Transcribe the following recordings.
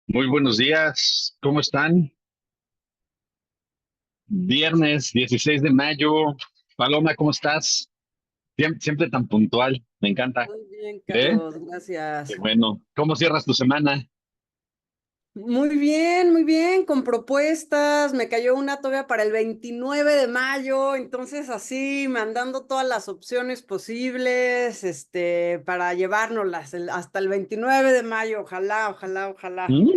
Muy buenos días, ¿cómo están? Viernes 16 de mayo. Paloma, ¿cómo estás? Siempre tan puntual, me encanta. Muy bien, ¿Eh? Carlos, Qué gracias. bueno. ¿Cómo cierras tu semana? Muy bien, con propuestas. Me cayó una todavía para el 29 de mayo, entonces así, mandando todas las opciones posibles, para llevárnoslas hasta el 29 de mayo. Ojalá, ojalá, ojalá. ¿Mm?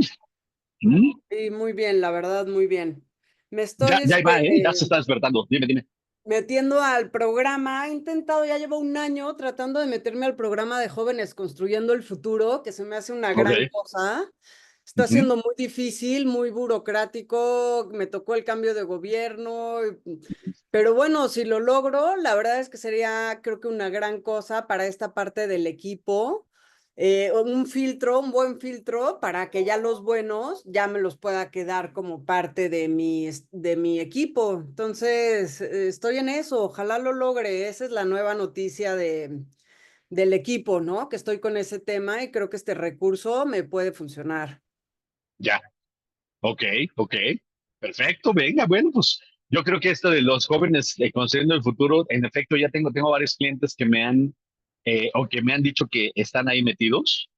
¿Mm? Y muy bien, la verdad, muy bien. Me Ya, estoy, ya va, ¿eh? Ya se está despertando. Dime, dime. metiendo al programa. He intentado, ya llevo un año tratando de meterme al programa de jóvenes construyendo el futuro, que se me hace una Ok. gran cosa. Está Ujú. siendo muy difícil, muy burocrático. Me tocó el cambio de gobierno, pero bueno, si lo logro, la verdad es que sería, creo que una gran cosa para esta parte del equipo. Un filtro, un buen filtro para que ya los buenos ya me los pueda quedar como parte de mi equipo. Entonces, estoy en eso, ojalá lo logre. Esa es la nueva noticia del equipo, ¿no? Que estoy con ese tema y creo que este recurso me puede funcionar. Ya. Ok, ok. Perfecto, venga, bueno, pues yo creo que esto de los jóvenes construyendo el futuro, en efecto, ya tengo varios clientes que me han, o que me han dicho que están ahí metidos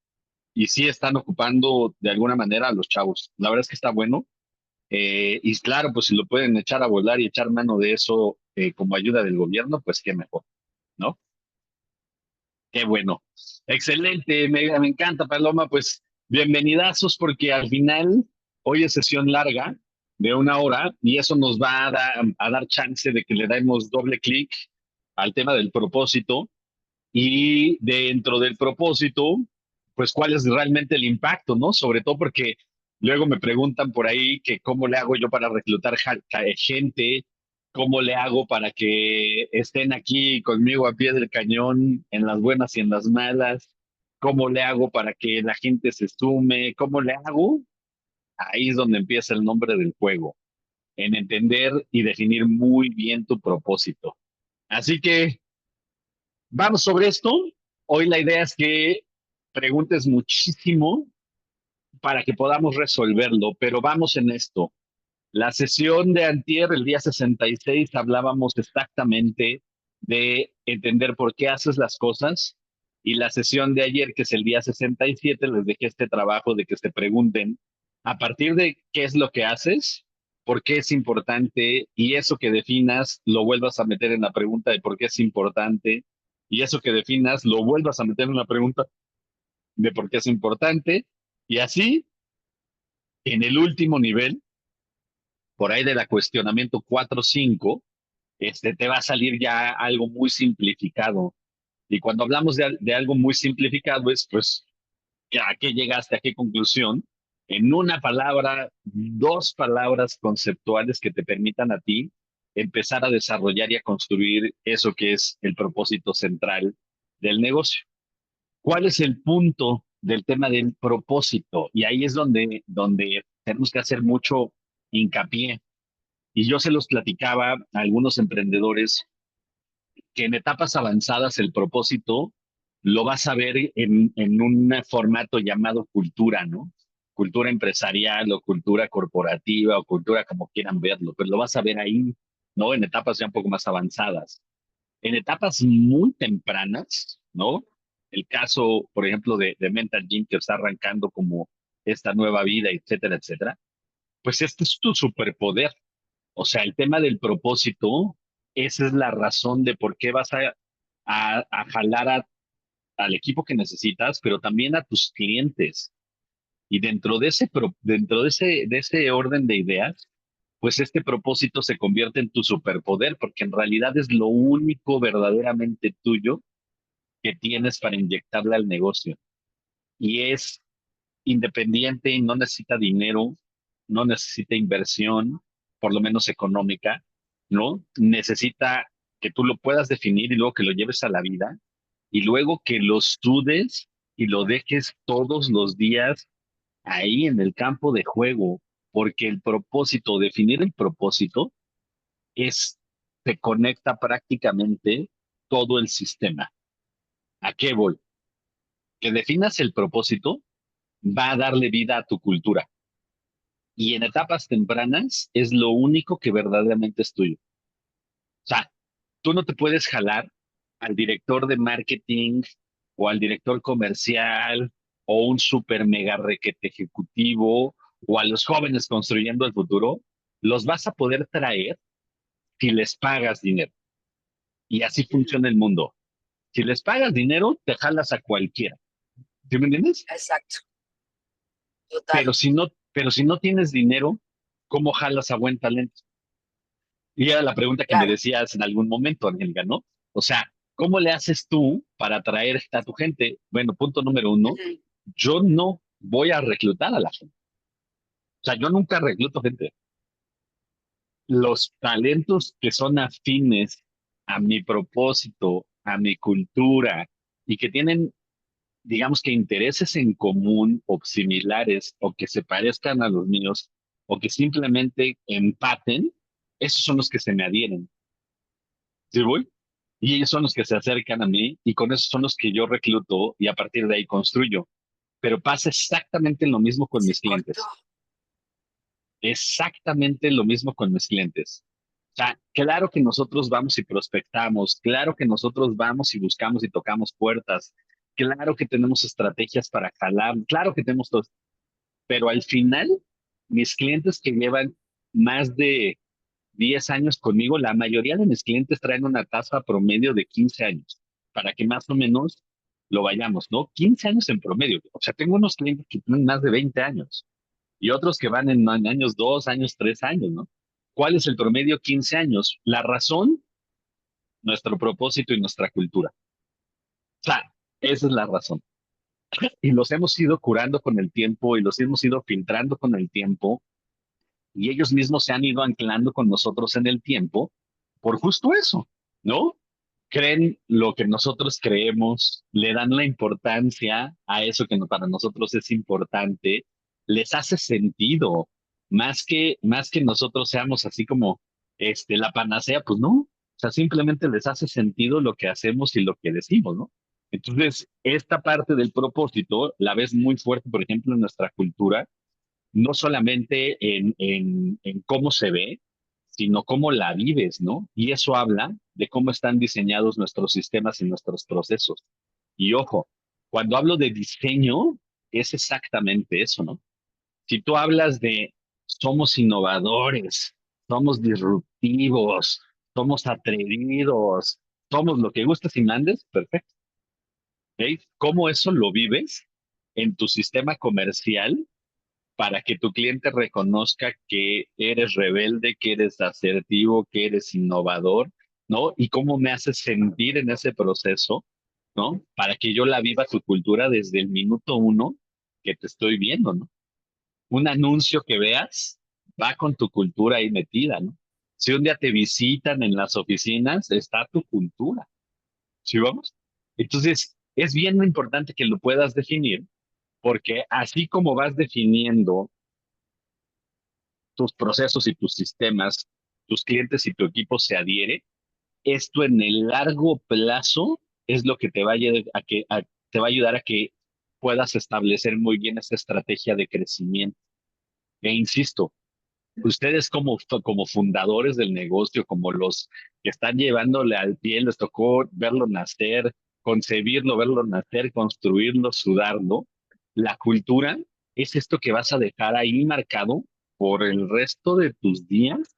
y sí están ocupando de alguna manera a los chavos. La verdad es que está bueno. Y claro, pues si lo pueden echar a volar y echar mano de eso como ayuda del gobierno, pues qué mejor, ¿no? Qué bueno. Excelente, me encanta, Paloma. Pues bienvenidazos porque al final hoy es sesión larga de 1 hora y eso nos va a dar chance de que le demos doble clic al tema del propósito y dentro del propósito, pues cuál es realmente el impacto, ¿no? Sobre todo porque luego me preguntan por ahí que cómo le hago yo para reclutar gente, cómo le hago para que estén aquí conmigo a pie del cañón en las buenas y en las malas, cómo le hago para que la gente se sume, cómo le hago. Ahí es donde empieza el nombre del juego, en entender y definir muy bien tu propósito. Así que vamos sobre esto. Hoy la idea es que preguntes muchísimo para que podamos resolverlo, pero vamos en esto. La sesión de antier, el día 66, hablábamos exactamente de entender por qué haces las cosas y la sesión de ayer, que es el día 67, les dejé este trabajo de que se pregunten a partir de qué es lo que haces, por qué es importante y eso que definas lo vuelvas a meter en la pregunta de por qué es importante y eso que definas lo vuelvas a meter en la pregunta de por qué es importante y así en el último nivel, por ahí de la cuestionamiento 4 o 5, te va a salir ya algo muy simplificado. Y cuando hablamos de algo muy simplificado es, pues, ¿a qué llegaste? ¿A qué conclusión? En una palabra, dos palabras conceptuales que te permitan a ti empezar a desarrollar y a construir eso que es el propósito central del negocio. ¿Cuál es el punto del tema del propósito? Y ahí es donde tenemos que hacer mucho hincapié. Y yo se los platicaba a algunos emprendedores que en etapas avanzadas el propósito lo vas a ver en un formato llamado cultura, ¿no? Cultura empresarial o cultura corporativa o cultura como quieran verlo, pero lo vas a ver ahí, ¿no? En etapas ya un poco más avanzadas. En etapas muy tempranas, ¿no? El caso, por ejemplo, de Mental Gym que está arrancando como esta nueva vida, etcétera, etcétera, pues este es tu superpoder. O sea, el tema del propósito, esa es la razón de por qué vas a jalar al equipo que necesitas, pero también a tus clientes. Y dentro de ese orden de ideas, pues este propósito se convierte en tu superpoder, porque en realidad es lo único verdaderamente tuyo que tienes para inyectarle al negocio. Y es independiente y no necesita dinero, no necesita inversión, por lo menos económica, ¿no? Necesita que tú lo puedas definir y luego que lo lleves a la vida y luego que lo estudes y lo dejes todos los días ahí en el campo de juego, porque el propósito, definir el propósito es, te conecta prácticamente todo el sistema. ¿A qué voy? Que definas el propósito va a darle vida a tu cultura. Y en etapas tempranas es lo único que verdaderamente es tuyo. O sea, tú no te puedes jalar al director de marketing o al director comercial o un super mega requete ejecutivo o a los jóvenes construyendo el futuro. Los vas a poder traer si les pagas dinero. Y así Ujú. funciona el mundo. Si les pagas dinero, te jalas a cualquiera. ¿Sí me entiendes? Exacto, Pero total. si no tienes dinero, ¿cómo jalas a buen talento? Y era la pregunta que me Claro. decías en algún momento, Angélica, ¿no? O sea, ¿cómo le haces tú para atraer a tu gente? Bueno, punto número uno, Ujú. yo no voy a reclutar a la gente. O sea, yo nunca recluto gente. Los talentos que son afines a mi propósito, a mi cultura y que tienen, digamos que intereses en común o similares o que se parezcan a los míos o que simplemente empaten, esos son los que se me adhieren. ¿Sí voy? Y ellos son los que se acercan a mí y con esos son los que yo recluto y a partir de ahí construyo. Pero pasa exactamente lo mismo con Se mis cortó. clientes. Exactamente lo mismo con mis clientes. O sea, claro que nosotros vamos y prospectamos, claro que nosotros vamos y buscamos y tocamos puertas, claro que tenemos estrategias para jalar, claro que tenemos todo, pero al final, mis clientes que llevan más de 10 años conmigo, la mayoría de mis clientes traen una tasa promedio de 15 años, para que más o menos lo vayamos, ¿no? 15 años en promedio. O sea, tengo unos clientes que tienen más de 20 años y otros que van en años 2 años, 3 años, ¿no? ¿Cuál es el promedio? 15 años. La razón, nuestro propósito y nuestra cultura. O sea, esa es la razón. Y los hemos ido curando con el tiempo y los hemos ido filtrando con el tiempo y ellos mismos se han ido anclando con nosotros en el tiempo por justo eso, ¿no? Creen lo que nosotros creemos, le dan la importancia a eso que para nosotros es importante, les hace sentido, más que nosotros seamos así como la panacea, pues no, o sea, simplemente les hace sentido lo que hacemos y lo que decimos, ¿no? Entonces, esta parte del propósito la ves muy fuerte, por ejemplo, en nuestra cultura, no solamente en cómo se ve, sino cómo la vives, ¿no? Y eso habla de cómo están diseñados nuestros sistemas y nuestros procesos. Y ojo, cuando hablo de diseño, es exactamente eso, ¿no? Si tú hablas de somos innovadores, somos disruptivos, somos atrevidos, somos lo que gustes y mandes, perfecto. ¿Ok? ¿Cómo eso lo vives en tu sistema comercial para que tu cliente reconozca que eres rebelde, que eres asertivo, que eres innovador, ¿no? Y cómo me haces sentir en ese proceso, ¿no? Para que yo la viva tu cultura desde el minuto uno que te estoy viendo, ¿no? Un anuncio que veas va con tu cultura ahí metida, ¿no? Si un día te visitan en las oficinas, está tu cultura, ¿sí vamos? Entonces, es bien importante que lo puedas definir, porque así como vas definiendo tus procesos y tus sistemas, tus clientes y tu equipo se adhiere, esto en el largo plazo es lo que te va te va a ayudar a que puedas establecer muy bien esa estrategia de crecimiento. E insisto, ustedes como fundadores del negocio, como los que están llevándole al pie, les tocó verlo nacer, concebirlo, verlo nacer, construirlo, sudarlo. La cultura es esto que vas a dejar ahí marcado por el resto de tus días,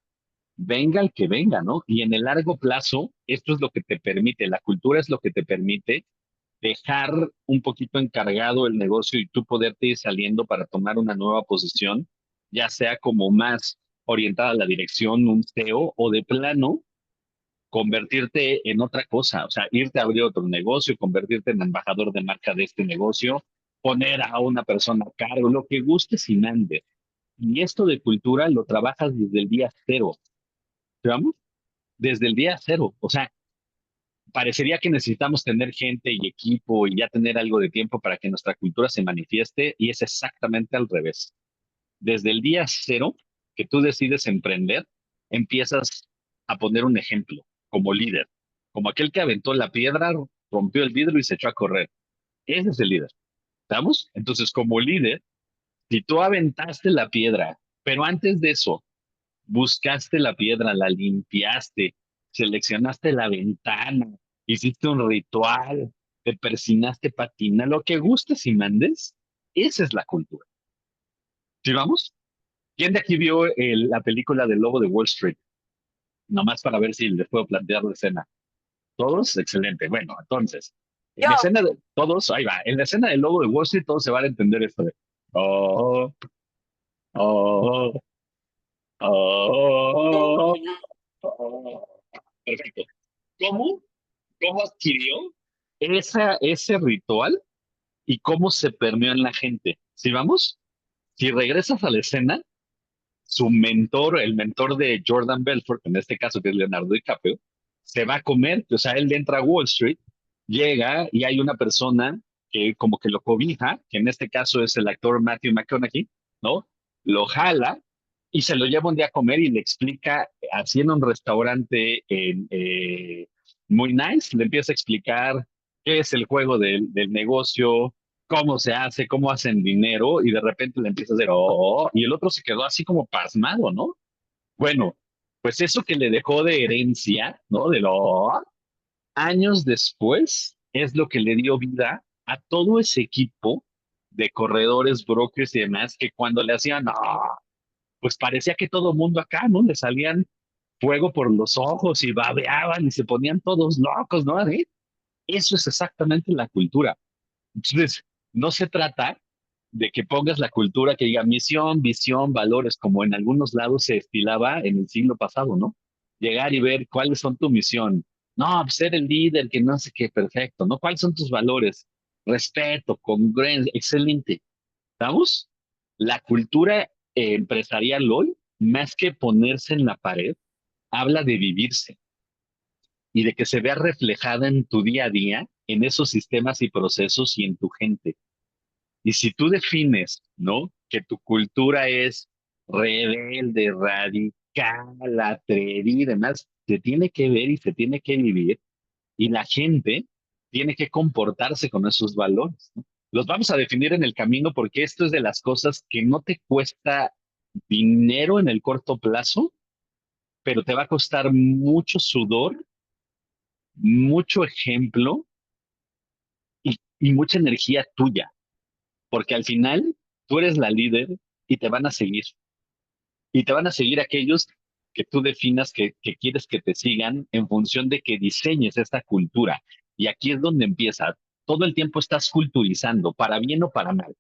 venga el que venga, ¿no? Y en el largo plazo, esto es lo que te permite, la cultura es lo que te permite dejar un poquito encargado el negocio y tú poderte ir saliendo para tomar una nueva posición, ya sea como más orientada a la dirección, un CEO, o de plano convertirte en otra cosa, o sea, irte a abrir otro negocio, convertirte en embajador de marca de este negocio, poner a una persona a cargo, lo que gustes y mandes. Y esto de cultura lo trabajas desde el día cero, ¿vamos? Desde el día cero. O sea, parecería que necesitamos tener gente y equipo y ya tener algo de tiempo para que nuestra cultura se manifieste y es exactamente al revés. Desde el día cero que tú decides emprender, empiezas a poner un ejemplo como líder, como aquel que aventó la piedra, rompió el vidrio y se echó a correr. Ese es el líder. ¿Estamos? Entonces, como líder, si tú aventaste la piedra, pero antes de eso, buscaste la piedra, la limpiaste, seleccionaste la ventana, hiciste un ritual, te persinaste patina, lo que gustes y mandes, esa es la cultura. ¿Sí vamos? ¿Quién de aquí vio la película del Lobo de Wall Street? Nomás para ver si les puedo plantear la escena. ¿Todos? Excelente. Bueno, entonces, en la escena de todos, ahí va, en la escena del Lobo de Wall Street todos se van a entender esto de, oh, oh, oh, oh. Perfecto. ¿Cómo? ¿Cómo adquirió ese ritual y cómo se permeó en la gente? ¿Sí vamos? Si regresas a la escena, su mentor, el mentor de Jordan Belfort, en este caso que es Leonardo DiCaprio, se va a comer, o sea, él entra a Wall Street, llega y hay una persona que como que lo cobija, que en este caso es el actor Matthew McConaughey, ¿no? Lo jala y se lo lleva un día a comer y le explica, así en un restaurante muy nice, le empieza a explicar qué es el juego del negocio, cómo se hace, cómo hacen dinero, y de repente le empieza a hacer, oh, y el otro se quedó así como pasmado, ¿no? Bueno, pues eso que le dejó de herencia, ¿no? De lo años después, es lo que le dio vida a todo ese equipo de corredores, brokers y demás, que cuando le hacían, pues parecía que todo mundo acá, ¿no? Le salían fuego por los ojos y babeaban y se ponían todos locos, ¿no? Eso es exactamente la cultura. Entonces, no se trata de que pongas la cultura que diga misión, visión, valores, como en algunos lados se estilaba en el siglo pasado, ¿no? Llegar y ver cuáles son tu misión. No, pues, ser el líder, que no sé qué, perfecto, ¿no? ¿Cuáles son tus valores? Respeto, congruencia, excelente. ¿Estamos? La cultura empresarial hoy, más que ponerse en la pared, habla de vivirse y de que se vea reflejada en tu día a día, en esos sistemas y procesos y en tu gente. Y si tú defines, ¿no? Que tu cultura es rebelde, radical, atrevida y demás, se tiene que ver y se tiene que vivir y la gente tiene que comportarse con esos valores, ¿no? Los vamos a definir en el camino porque esto es de las cosas que no te cuesta dinero en el corto plazo, pero te va a costar mucho sudor, mucho ejemplo y mucha energía tuya, porque al final tú eres la líder y te van a seguir. Y te van a seguir aquellos que tú definas que quieres que te sigan en función de que diseñes esta cultura. Y aquí es donde empieza. Todo el tiempo estás culturizando, para bien o para mal.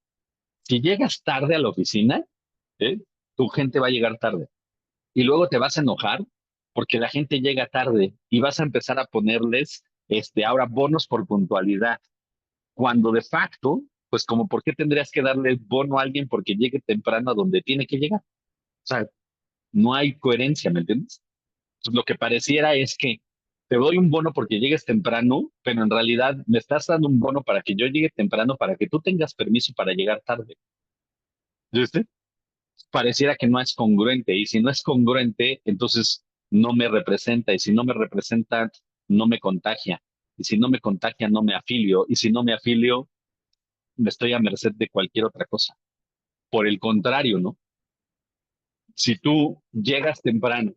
Si llegas tarde a la oficina, ¿eh? Tu gente va a llegar tarde. Y luego te vas a enojar porque la gente llega tarde y vas a empezar a ponerles ahora bonos por puntualidad. Cuando de facto, pues como por qué tendrías que darle bono a alguien porque llegue temprano a donde tiene que llegar. O sea, no hay coherencia, ¿me entiendes? Pues lo que pareciera es que te doy un bono porque llegues temprano, pero en realidad me estás dando un bono para que yo llegue temprano, para que tú tengas permiso para llegar tarde. ¿Viste? Pareciera que no es congruente, y si no es congruente, entonces no me representa, y si no me representa, no me contagia, y si no me contagia, no me afilio, y si no me afilio, me estoy a merced de cualquier otra cosa. Por el contrario, ¿no? Si tú llegas temprano,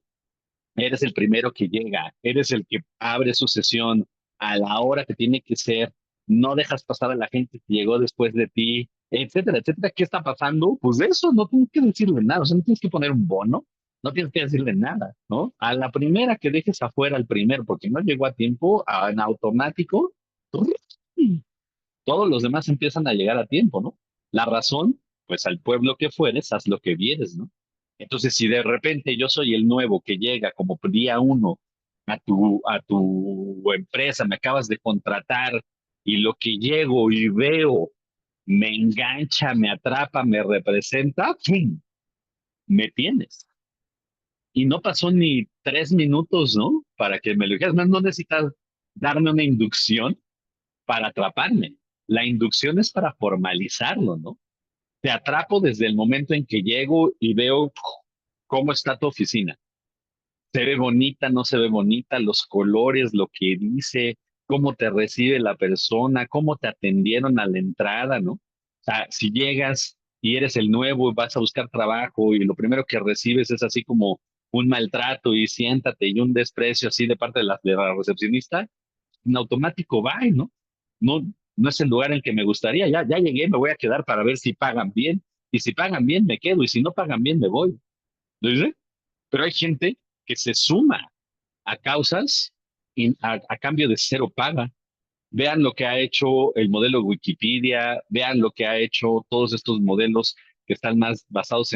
eres el primero que llega, eres el que abre su sesión a la hora que tiene que ser, no dejas pasar a la gente que llegó después de ti, etcétera, etcétera. ¿Qué está pasando? Pues de eso no tienes que decirle nada, o sea, no tienes que poner un bono, no tienes que decirle nada, ¿no? A la primera que dejes afuera al primero, porque no llegó a tiempo, en automático, todos los demás empiezan a llegar a tiempo, ¿no? La razón, pues al pueblo que fueres, haz lo que vieres, ¿no? Entonces, si de repente yo soy el nuevo que llega como día uno a tu empresa, me acabas de contratar y lo que llego y veo me engancha, me atrapa, me representa, ¡pum! Me tienes. Y no pasó ni 3 minutos, ¿no? Para que me lo dijeras. No necesitas darme una inducción para atraparme. La inducción es para formalizarlo, ¿no? Te atrapo desde el momento en que llego y veo cómo está tu oficina. Se ve bonita, no se ve bonita, los colores, lo que dice, cómo te recibe la persona, cómo te atendieron a la entrada, ¿no? sea, si llegas y eres el nuevo y vas a buscar trabajo y lo primero que recibes es así como un maltrato y siéntate y un desprecio así de parte de la recepcionista, en automático va, ¿no? No, no es el lugar en que me gustaría. Ya llegué, me voy a quedar para ver si pagan bien. Y si pagan bien, me quedo. Y si no pagan bien, me voy. ¿Lo dice? Pero hay gente que se suma a causas y a cambio de cero paga. Vean lo que ha hecho el modelo Wikipedia, vean lo que ha hecho todos estos modelos que están más basados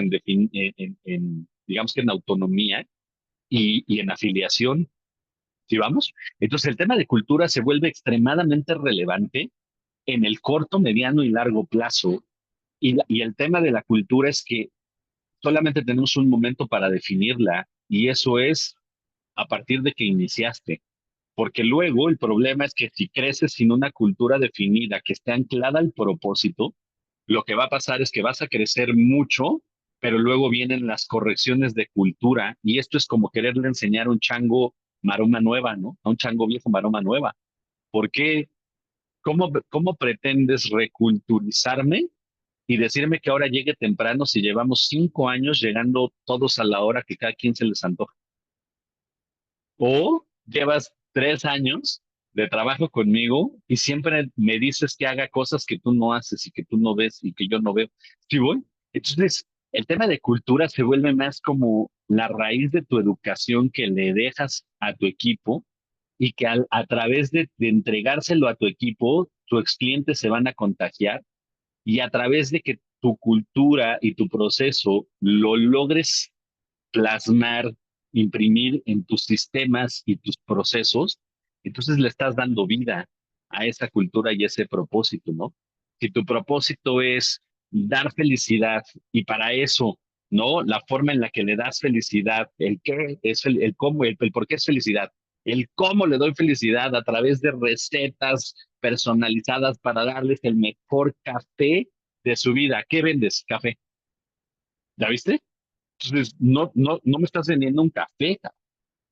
digamos que en autonomía y en afiliación. ¿Sí vamos? Entonces el tema de cultura se vuelve extremadamente relevante en el corto, mediano y largo plazo. Y el tema de la cultura es que solamente tenemos un momento para definirla y eso es a partir de que iniciaste. Porque luego el problema es que si creces sin una cultura definida que esté anclada al propósito, lo que va a pasar es que vas a crecer mucho, pero luego vienen las correcciones de cultura y esto es como quererle enseñar a un chango maroma nueva, ¿no? A un chango viejo maroma nueva. ¿Por qué? ¿Cómo pretendes reculturizarme y decirme que ahora llegue temprano si llevamos 5 años llegando todos a la hora que cada quien se les antoja? O llevas 3 años de trabajo conmigo y siempre me dices que haga cosas que tú no haces y que tú no ves y que yo no veo. ¿Sí voy? Entonces, el tema de cultura se vuelve más como la raíz de tu educación que le dejas a tu equipo y que a través de entregárselo a tu equipo, tus clientes se van a contagiar y a través de que tu cultura y tu proceso lo logres plasmar, imprimir en tus sistemas y tus procesos, entonces le estás dando vida a esa cultura y ese propósito, ¿no? Si tu propósito es dar felicidad y para eso, ¿no? La forma en la que le das felicidad, el qué es el cómo, el por qué es felicidad, el cómo le doy felicidad a través de recetas personalizadas para darles el mejor café de su vida. ¿Qué vendes? Café. ¿Ya viste? Entonces, no me estás vendiendo un café,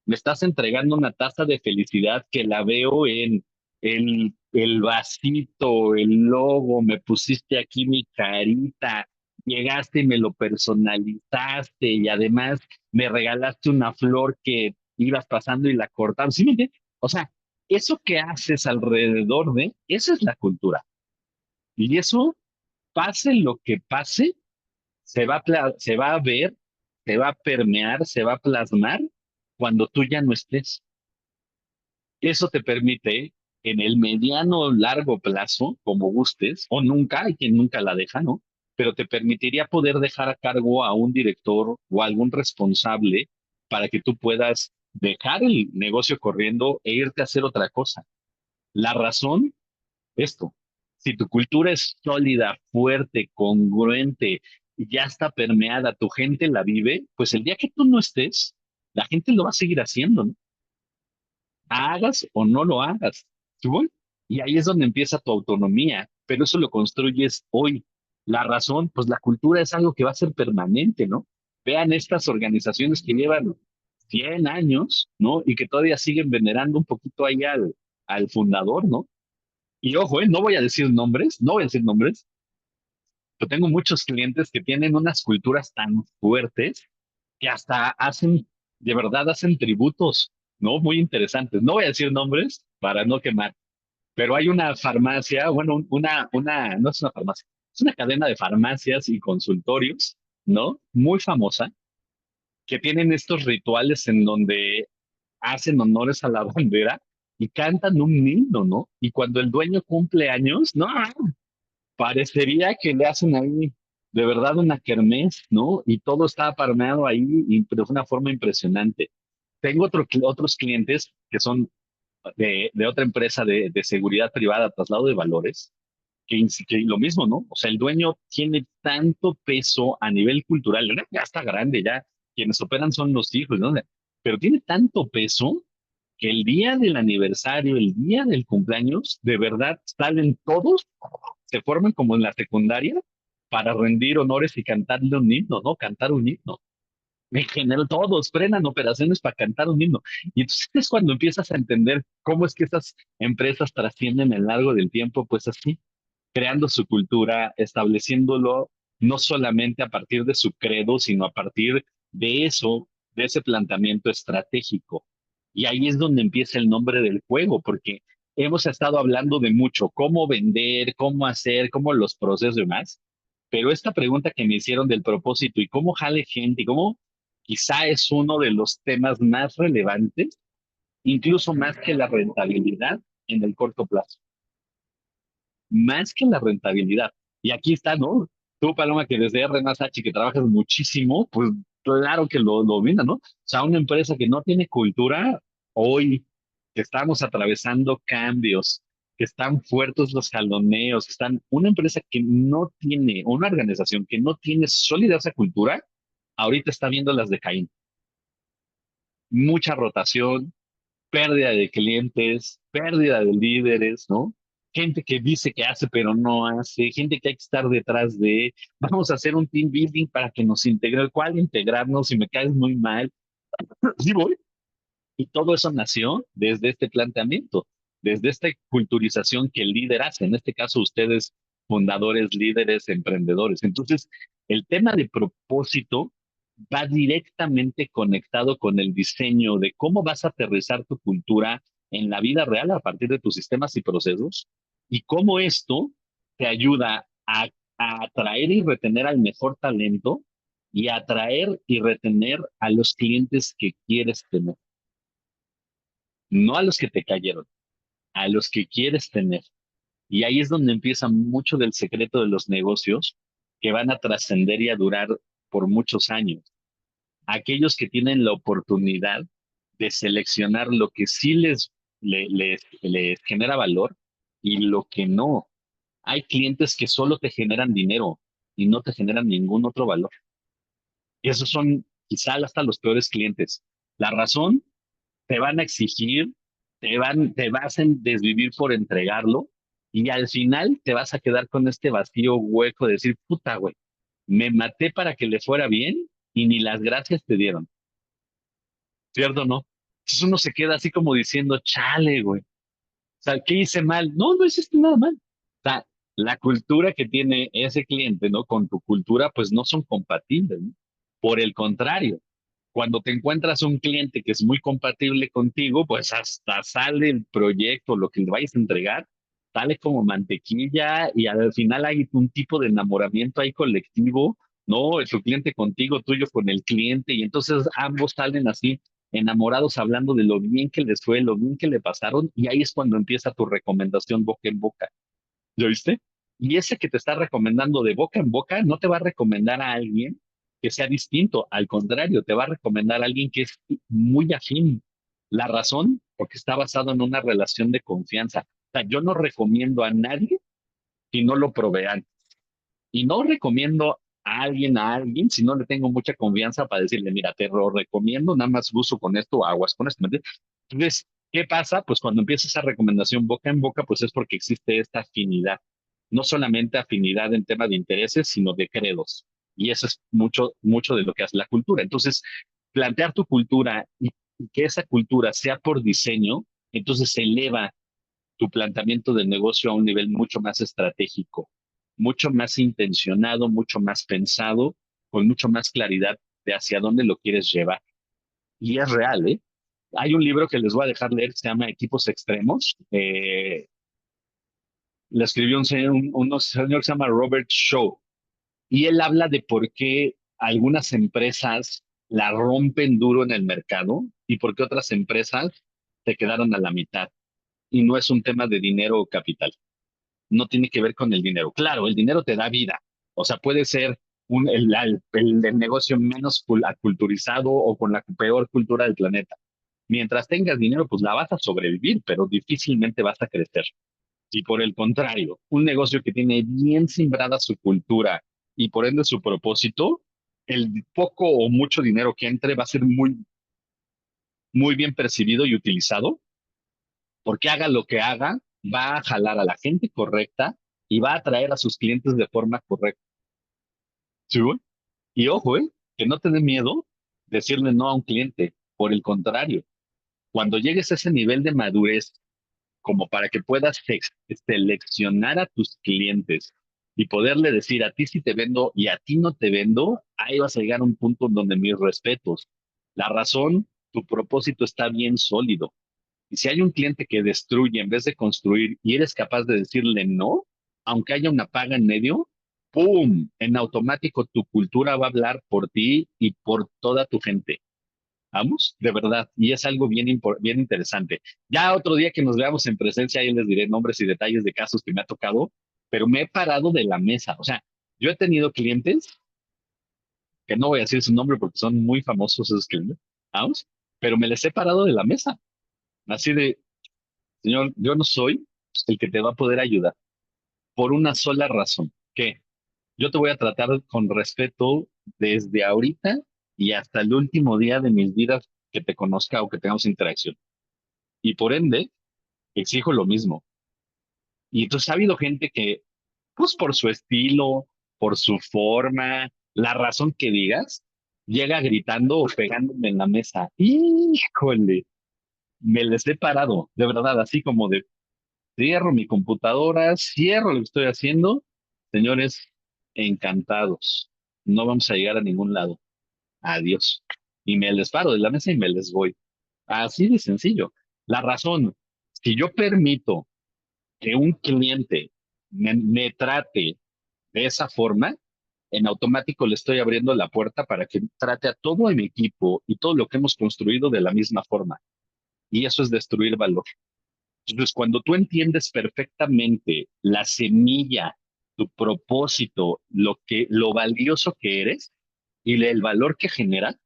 me estás entregando una taza de felicidad que la veo en el vasito, el logo, me pusiste aquí mi carita, llegaste y me lo personalizaste y además me regalaste una flor que ibas pasando y la cortabas. ¿Sí me entiendes? O sea, eso que haces alrededor de, esa es la cultura. Y eso, pase lo que pase, se va a ver, se va a permear, se va a plasmar cuando tú ya no estés. Eso te permite en el mediano o largo plazo, como gustes, o nunca, hay quien nunca la deja, ¿no? Pero te permitiría poder dejar a cargo a un director o a algún responsable para que tú puedas dejar el negocio corriendo e irte a hacer otra cosa. La razón, esto, si tu cultura es sólida, fuerte, congruente, ya está permeada, tu gente la vive, pues el día que tú no estés, la gente lo va a seguir haciendo, ¿no? Hagas o no lo hagas. ¿Sí voy? Y ahí es donde empieza tu autonomía, pero eso lo construyes hoy. La razón, pues la cultura es algo que va a ser permanente, ¿no? Vean estas organizaciones que llevan 100 años, ¿no? Y que todavía siguen venerando un poquito ahí al fundador, ¿no? Y ojo, no voy a decir nombres, no voy a decir nombres, pero tengo muchos clientes que tienen unas culturas tan fuertes que hasta hacen, de verdad hacen tributos, ¿no? Muy interesantes. No voy a decir nombres para no quemar, pero hay una farmacia, bueno, no es una farmacia, es una cadena de farmacias y consultorios, ¿no? Muy famosa, que tienen estos rituales en donde hacen honores a la bandera y cantan un himno, ¿no? Y cuando el dueño cumple años, no, parecería que le hacen ahí de verdad una kermés, ¿no? Y todo está aparmeado ahí y de una forma impresionante. Tengo otros clientes que son de otra empresa de seguridad privada, traslado de valores, que lo mismo, ¿no? O sea, el dueño tiene tanto peso a nivel cultural, ya está grande, ya quienes operan son los hijos, ¿no? Pero tiene tanto peso que el día del aniversario, el día del cumpleaños, de verdad salen todos, se forman como en la secundaria para rendir honores y cantarle un himno, ¿no? Cantar un himno. En general, todos frenan operaciones para cantar un himno. Y entonces es cuando empiezas a entender cómo es que esas empresas trascienden a lo largo del tiempo, pues así. creando su cultura, estableciéndolo no solamente a partir de su credo, sino a partir de eso, de ese planteamiento estratégico. Y ahí es donde empieza el nombre del juego, porque hemos estado hablando de mucho, cómo vender, cómo hacer, cómo los procesos y demás, pero esta pregunta que me hicieron del propósito y cómo jale gente y cómo quizá es uno de los temas más relevantes, incluso más que la rentabilidad en el corto plazo, más que la rentabilidad. Y aquí está, ¿no? Tú, Paloma, que desde R más H, que trabajas muchísimo, pues claro que lo domina, ¿no? O sea, una empresa que no tiene cultura, hoy que estamos atravesando cambios, que están fuertes los jaloneos, que están, una empresa que no tiene, una organización que no tiene sólida esa cultura, ahorita está viendo las de Caín. Mucha rotación, pérdida de clientes, pérdida de líderes, ¿no? Gente que dice que hace pero no hace, gente que hay que estar detrás de, vamos a hacer un team building para que nos integre, ¿cuál integrarnos si me caes muy mal? Sí voy. Y todo eso nació desde este planteamiento, desde esta culturización que el líder hace, en este caso ustedes, fundadores, líderes, emprendedores. Entonces, el tema de propósito va directamente conectado con el diseño de cómo vas a aterrizar tu cultura en la vida real a partir de tus sistemas y procesos y cómo esto te ayuda a atraer y retener al mejor talento y a atraer y retener a los clientes que quieres tener, no a los que te cayeron, a los que quieres tener. Y ahí es donde empieza mucho del secreto de los negocios que van a trascender y a durar por muchos años. Aquellos que tienen la oportunidad de seleccionar lo que sí les genera valor y lo que no. Hay clientes que solo te generan dinero y no te generan ningún otro valor. Y esos son quizá hasta los peores clientes. La razón, te van a exigir, te vas a desvivir por entregarlo y al final te vas a quedar con este vacío hueco de decir, puta, güey, me maté para que le fuera bien y ni las gracias te dieron, ¿cierto o no? Entonces uno se queda así como diciendo, chale, güey, o sea, ¿qué hice mal? No, no hiciste nada mal. O sea, la cultura que tiene ese cliente, ¿no? Con tu cultura, pues no son compatibles, ¿no? Por el contrario, cuando te encuentras un cliente que es muy compatible contigo, pues hasta sale el proyecto, lo que le vayas a entregar, sale como mantequilla y al final hay un tipo de enamoramiento ahí colectivo, ¿no? Es tu cliente contigo, tuyo con el cliente, y entonces ambos salen así enamorados hablando de lo bien que les fue, lo bien que le pasaron, y ahí es cuando empieza tu recomendación boca en boca. ¿Ya viste? Y ese que te está recomendando de boca en boca no te va a recomendar a alguien que sea distinto, al contrario, te va a recomendar a alguien que es muy afín. La razón, porque está basado en una relación de confianza. O sea, yo no recomiendo a nadie si no lo probé antes. Y no recomiendo a alguien si no le tengo mucha confianza para decirle, mira, te lo recomiendo, nada más uso con esto, aguas con esto. ¿Me entiendes? Entonces, ¿qué pasa? Pues cuando empieza esa recomendación boca en boca, pues es porque existe esta afinidad. No solamente afinidad en tema de intereses, sino de credos. Y eso es mucho, mucho de lo que hace la cultura. Entonces, plantear tu cultura y que esa cultura sea por diseño, entonces se eleva tu planteamiento del negocio a un nivel mucho más estratégico, mucho más intencionado, mucho más pensado, con mucho más claridad de hacia dónde lo quieres llevar. Y es real, ¿eh? Hay un libro que les voy a dejar leer, se llama Equipos Extremos. Le escribió un señor que se llama Robert Shaw. Y él habla de por qué algunas empresas la rompen duro en el mercado y por qué otras empresas se quedaron a la mitad. Y no es un tema de dinero o capital, no tiene que ver con el dinero. Claro, el dinero te da vida. O sea, puede ser el negocio menos aculturizado o con la peor cultura del planeta. Mientras tengas dinero, pues la vas a sobrevivir, pero difícilmente vas a crecer. Y por el contrario, un negocio que tiene bien sembrada su cultura y por ende su propósito, el poco o mucho dinero que entre va a ser muy, muy bien percibido y utilizado, porque haga lo que haga, va a jalar a la gente correcta y va a atraer a sus clientes de forma correcta. ¿Sí, güey? Y ojo, que no te dé miedo decirle no a un cliente. Por el contrario, cuando llegues a ese nivel de madurez como para que puedas seleccionar a tus clientes y poderle decir a ti sí te vendo y a ti no te vendo, ahí vas a llegar a un punto donde mis respetos. La razón, tu propósito está bien sólido. Y si hay un cliente que destruye en vez de construir y eres capaz de decirle no, aunque haya una paga en medio, ¡pum! En automático tu cultura va a hablar por ti y por toda tu gente. Vamos, de verdad. Y es algo bien interesante. Ya otro día que nos veamos en presencia, ahí les diré nombres y detalles de casos que me ha tocado, pero me he parado de la mesa. O sea, yo he tenido clientes, que no voy a decir su nombre porque son muy famosos esos clientes, vamos, pero me les he parado de la mesa. Así de, señor, yo no soy el que te va a poder ayudar por una sola razón, que yo te voy a tratar con respeto desde ahorita y hasta el último día de mis vidas que te conozca o que tengamos interacción. Y por ende, exijo lo mismo. Y entonces ha habido gente que, pues por su estilo, por su forma, la razón que digas, llega gritando o pegándome en la mesa. Híjole, me les he parado, de verdad, así como de cierro mi computadora, cierro lo que estoy haciendo. Señores, encantados. No vamos a llegar a ningún lado. Adiós. Y me les paro de la mesa y me les voy. Así de sencillo. La razón, si yo permito que un cliente me trate de esa forma, en automático le estoy abriendo la puerta para que trate a todo mi equipo y todo lo que hemos construido de la misma forma. Y eso es destruir valor. Entonces, cuando tú entiendes perfectamente la semilla, tu propósito, lo valioso que eres y el valor que genera,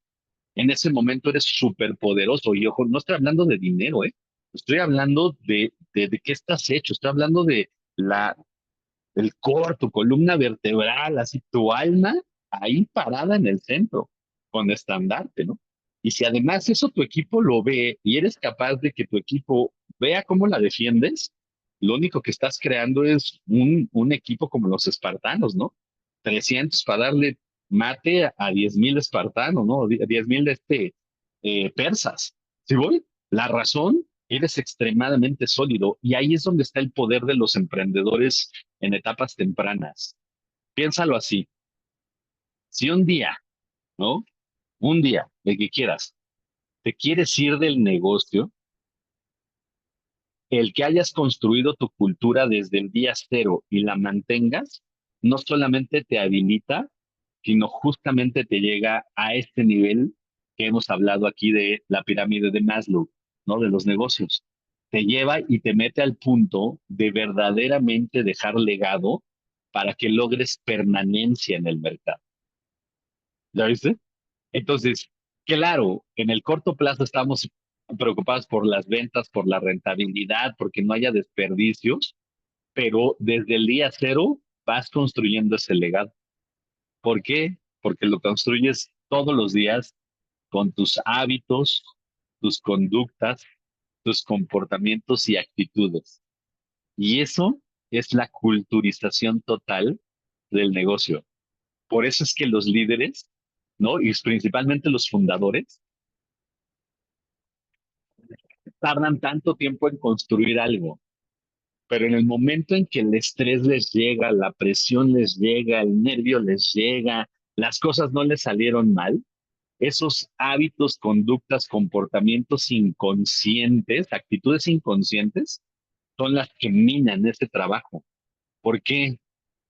en ese momento eres súper poderoso. Y ojo, no estoy hablando de dinero, ¿eh? Estoy hablando de qué estás hecho. Estoy hablando de la, el core, tu columna vertebral, así tu alma ahí parada en el centro, con estandarte, ¿no? Y si además eso tu equipo lo ve y eres capaz de que tu equipo vea cómo la defiendes, lo único que estás creando es un equipo como los espartanos, ¿no? 300 para darle mate a 10,000 espartanos, ¿no? 10,000 persas. ¿Sí voy? La razón, eres extremadamente sólido y ahí es donde está el poder de los emprendedores en etapas tempranas. Piénsalo así. Si un día, ¿no? Un día, el que quieras, te quieres ir del negocio, el que hayas construido tu cultura desde el día cero y la mantengas, no solamente te habilita, sino justamente te llega a este nivel que hemos hablado aquí de la pirámide de Maslow, ¿no? De los negocios. Te lleva y te mete al punto de verdaderamente dejar legado para que logres permanencia en el mercado. ¿Ya viste? Entonces, claro, en el corto plazo estamos preocupados por las ventas, por la rentabilidad, porque no haya desperdicios, pero desde el día cero vas construyendo ese legado. ¿Por qué? Porque lo construyes todos los días con tus hábitos, tus conductas, tus comportamientos y actitudes. Y eso es la culturización total del negocio. Por eso es que los líderes, ¿no? Y principalmente los fundadores, tardan tanto tiempo en construir algo, pero en el momento en que el estrés les llega, la presión les llega, el nervio les llega, las cosas no les salieron mal, esos hábitos, conductas, comportamientos inconscientes, actitudes inconscientes, son las que minan ese trabajo. ¿Por qué?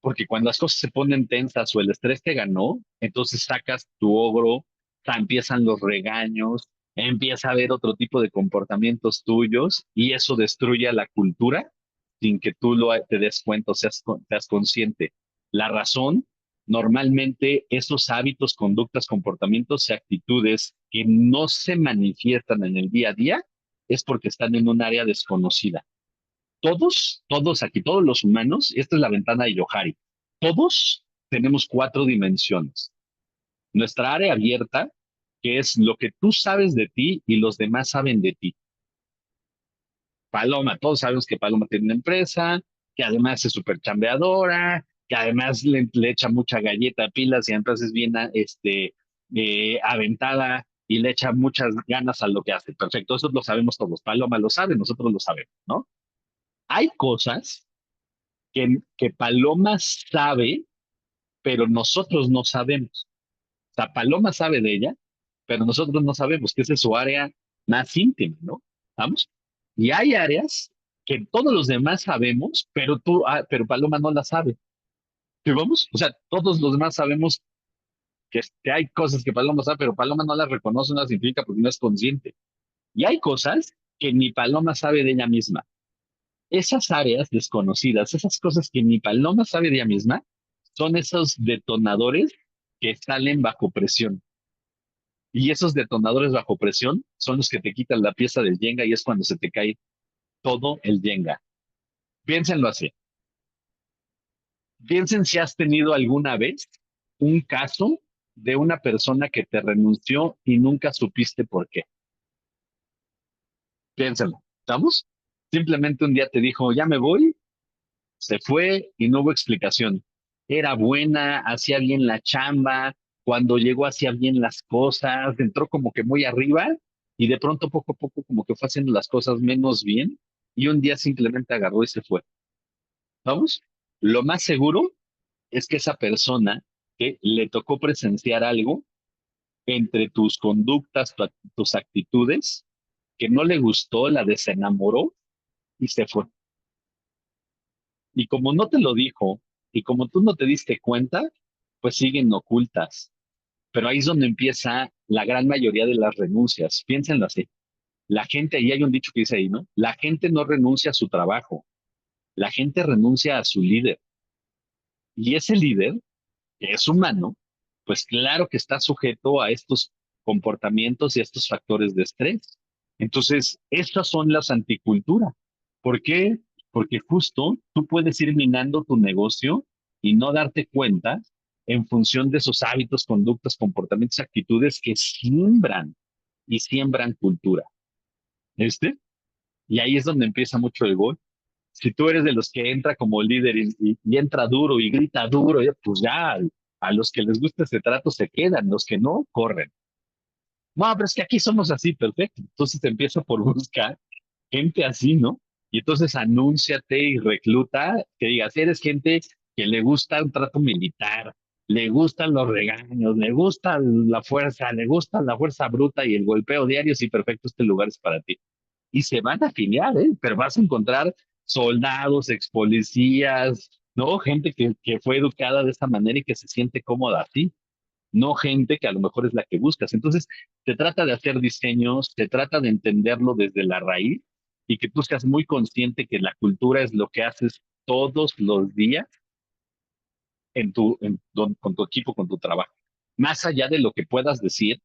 Porque cuando las cosas se ponen tensas o el estrés te ganó, entonces sacas tu ogro, empiezan los regaños, empieza a haber otro tipo de comportamientos tuyos y eso destruye a la cultura sin que tú te des cuenta o seas consciente. La razón, normalmente esos hábitos, conductas, comportamientos y actitudes que no se manifiestan en el día a día es porque están en un área desconocida. Todos aquí, todos los humanos, esta es la ventana de Johari, todos tenemos cuatro dimensiones. Nuestra área abierta, que es lo que tú sabes de ti y los demás saben de ti. Paloma, todos sabemos que Paloma tiene una empresa, que además es súper chambeadora, que además le echa mucha galleta, pilas y entonces es bien aventada y le echa muchas ganas a lo que hace. Perfecto, eso lo sabemos todos. Paloma lo sabe, nosotros lo sabemos, ¿no? Hay cosas que Paloma sabe, pero nosotros no sabemos. O sea, Paloma sabe de ella, pero nosotros no sabemos que esa es su área más íntima, ¿no? ¿Vamos? Y hay áreas que todos los demás sabemos, pero Paloma no la sabe. ¿Sí vamos? O sea, todos los demás sabemos que hay cosas que Paloma sabe, pero Paloma no las reconoce, no las identifica porque no es consciente. Y hay cosas que ni Paloma sabe de ella misma. Esas áreas desconocidas, esas cosas que ni Paloma sabe de ella misma, son esos detonadores que salen bajo presión. Y esos detonadores bajo presión son los que te quitan la pieza del Jenga y es cuando se te cae todo el Jenga. Piénsenlo así. Piensen si has tenido alguna vez un caso de una persona que te renunció y nunca supiste por qué. Piénsenlo. ¿Estamos? Simplemente un día te dijo, ya me voy, se fue y no hubo explicación. Era buena, hacía bien la chamba, cuando llegó hacía bien las cosas, entró como que muy arriba y de pronto poco a poco como que fue haciendo las cosas menos bien y un día simplemente agarró y se fue. ¿Vamos? Lo más seguro es que esa persona que le tocó presenciar algo entre tus conductas, tus actitudes, que no le gustó, la desenamoró y se fue. Y como no te lo dijo y como tú no te diste cuenta, pues siguen ocultas. Pero ahí es donde empieza la gran mayoría de las renuncias. Piénsenlo así. La gente, y hay un dicho que dice ahí, ¿no? La gente no renuncia a su trabajo, la gente renuncia a su líder. Y ese líder, que es humano, pues claro que está sujeto a estos comportamientos y a estos factores de estrés. Entonces, estas son las anticulturas. ¿Por qué? Porque justo tú puedes ir minando tu negocio y no darte cuenta en función de esos hábitos, conductas, comportamientos, actitudes que siembran y siembran cultura. ¿Este? Y ahí es donde empieza mucho el gol. Si tú eres de los que entra como líder y entra duro y grita duro, pues ya a los que les gusta ese trato se quedan, los que no, corren. No, pero es que aquí somos así, perfecto. Entonces te empieza por buscar gente así, ¿no? Y entonces anúnciate y recluta, que digas, eres gente que le gusta un trato militar, le gustan los regaños, le gusta la fuerza bruta y el golpeo diario, sí, perfecto, este lugar es para ti. Y se van a afiliar, ¿eh? Pero vas a encontrar soldados, ex policías, ¿no? Gente que fue educada de esa manera y que se siente cómoda así, no gente que a lo mejor es la que buscas. Entonces, te trata de hacer diseños, te trata de entenderlo desde la raíz y que tú seas muy consciente que la cultura es lo que haces todos los días con tu equipo, con tu trabajo. Más allá de lo que puedas decir,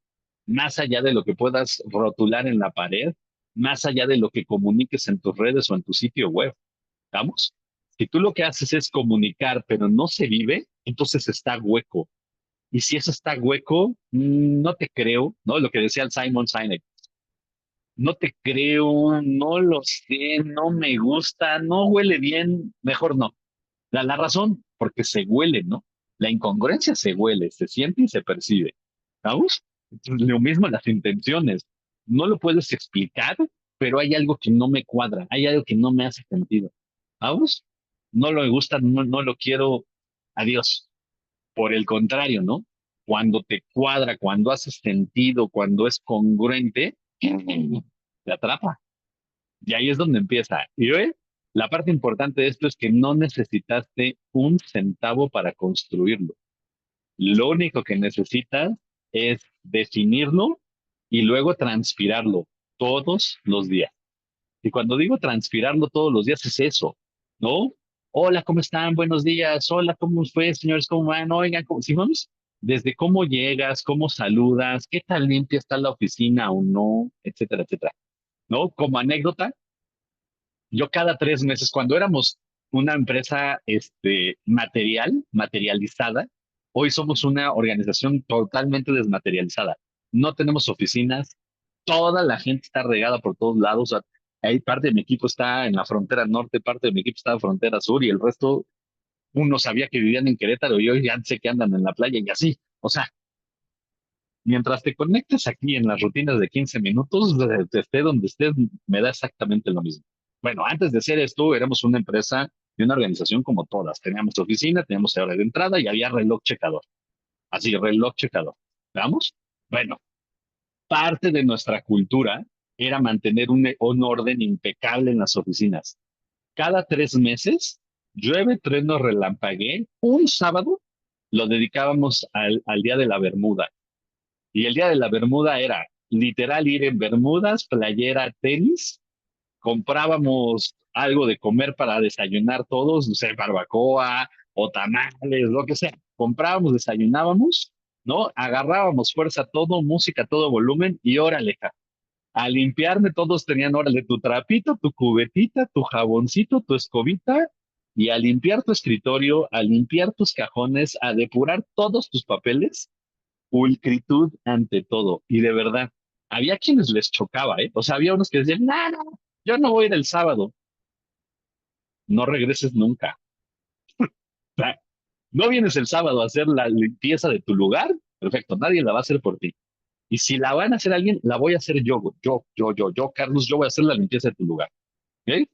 más allá de lo que puedas rotular en la pared, más allá de lo que comuniques en tus redes o en tu sitio web. ¿Vamos? Si tú lo que haces es comunicar, pero no se vive, entonces está hueco. Y si eso está hueco, no te creo, ¿no? Lo que decía el Simon Sinek, no te creo, no lo sé, no me gusta, no huele bien, mejor no. La razón, porque se huele, ¿no? La incongruencia se huele, se siente y se percibe. ¿Vamos? Entonces, lo mismo las intenciones. No lo puedes explicar, pero hay algo que no me cuadra, hay algo que no me hace sentido. ¿Vamos? No lo me gusta, no lo quiero, adiós. Por el contrario, ¿no? Cuando te cuadra, cuando hace sentido, cuando es congruente, te atrapa. Y ahí es donde empieza. Y la parte importante de esto es que no necesitaste un centavo para construirlo. Lo único que necesitas es definirlo y luego transpirarlo todos los días. Y cuando digo transpirarlo todos los días es eso, ¿no? Hola, ¿cómo están? Buenos días. Hola, ¿cómo fue, señores? ¿Cómo van? Oigan, ¿cómo? ¿Sí vamos? Desde cómo llegas, cómo saludas, qué tan limpia está la oficina o no, etcétera, etcétera. ¿No? Como anécdota, yo cada 3 meses, cuando éramos una empresa materializada, hoy somos una organización totalmente desmaterializada. No tenemos oficinas, toda la gente está regada por todos lados. O sea, hay parte de mi equipo está en la frontera norte, parte de mi equipo está en la frontera sur y el resto, uno sabía que vivían en Querétaro y hoy ya sé que andan en la playa y así. O sea, mientras te conectes aquí en las rutinas de 15 minutos, esté donde estés, me da exactamente lo mismo. bueno, antes de ser esto, éramos una empresa y una organización como todas. Teníamos oficina, teníamos hora de entrada y había reloj checador. Así, reloj checador. ¿Veamos? Bueno, parte de nuestra cultura era mantener un orden impecable en las oficinas. Cada 3 meses, llueve, trueno, relampaguee, un sábado lo dedicábamos al Día de la Bermuda. Y el Día de la Bermuda era literal ir en bermudas, playera, tenis, comprábamos algo de comer para desayunar todos, no sé, barbacoa o tamales, lo que sea. Comprábamos, desayunábamos, ¿no? Agarrábamos fuerza todo, música, todo volumen y órale, a limpiarme, todos tenían órale tu trapito, tu cubetita, tu jaboncito, tu escobita, y a limpiar tu escritorio, a limpiar tus cajones, a depurar todos tus papeles, pulcritud ante todo. Y de verdad, había quienes les chocaba, ¿eh? O sea, había unos que decían, no, no, yo no voy a ir el sábado. No regreses nunca. O sea, no vienes el sábado a hacer la limpieza de tu lugar, perfecto, nadie la va a hacer por ti. Y si la van a hacer alguien, la voy a hacer yo, Carlos, yo voy a hacer la limpieza de tu lugar. ¿Ok?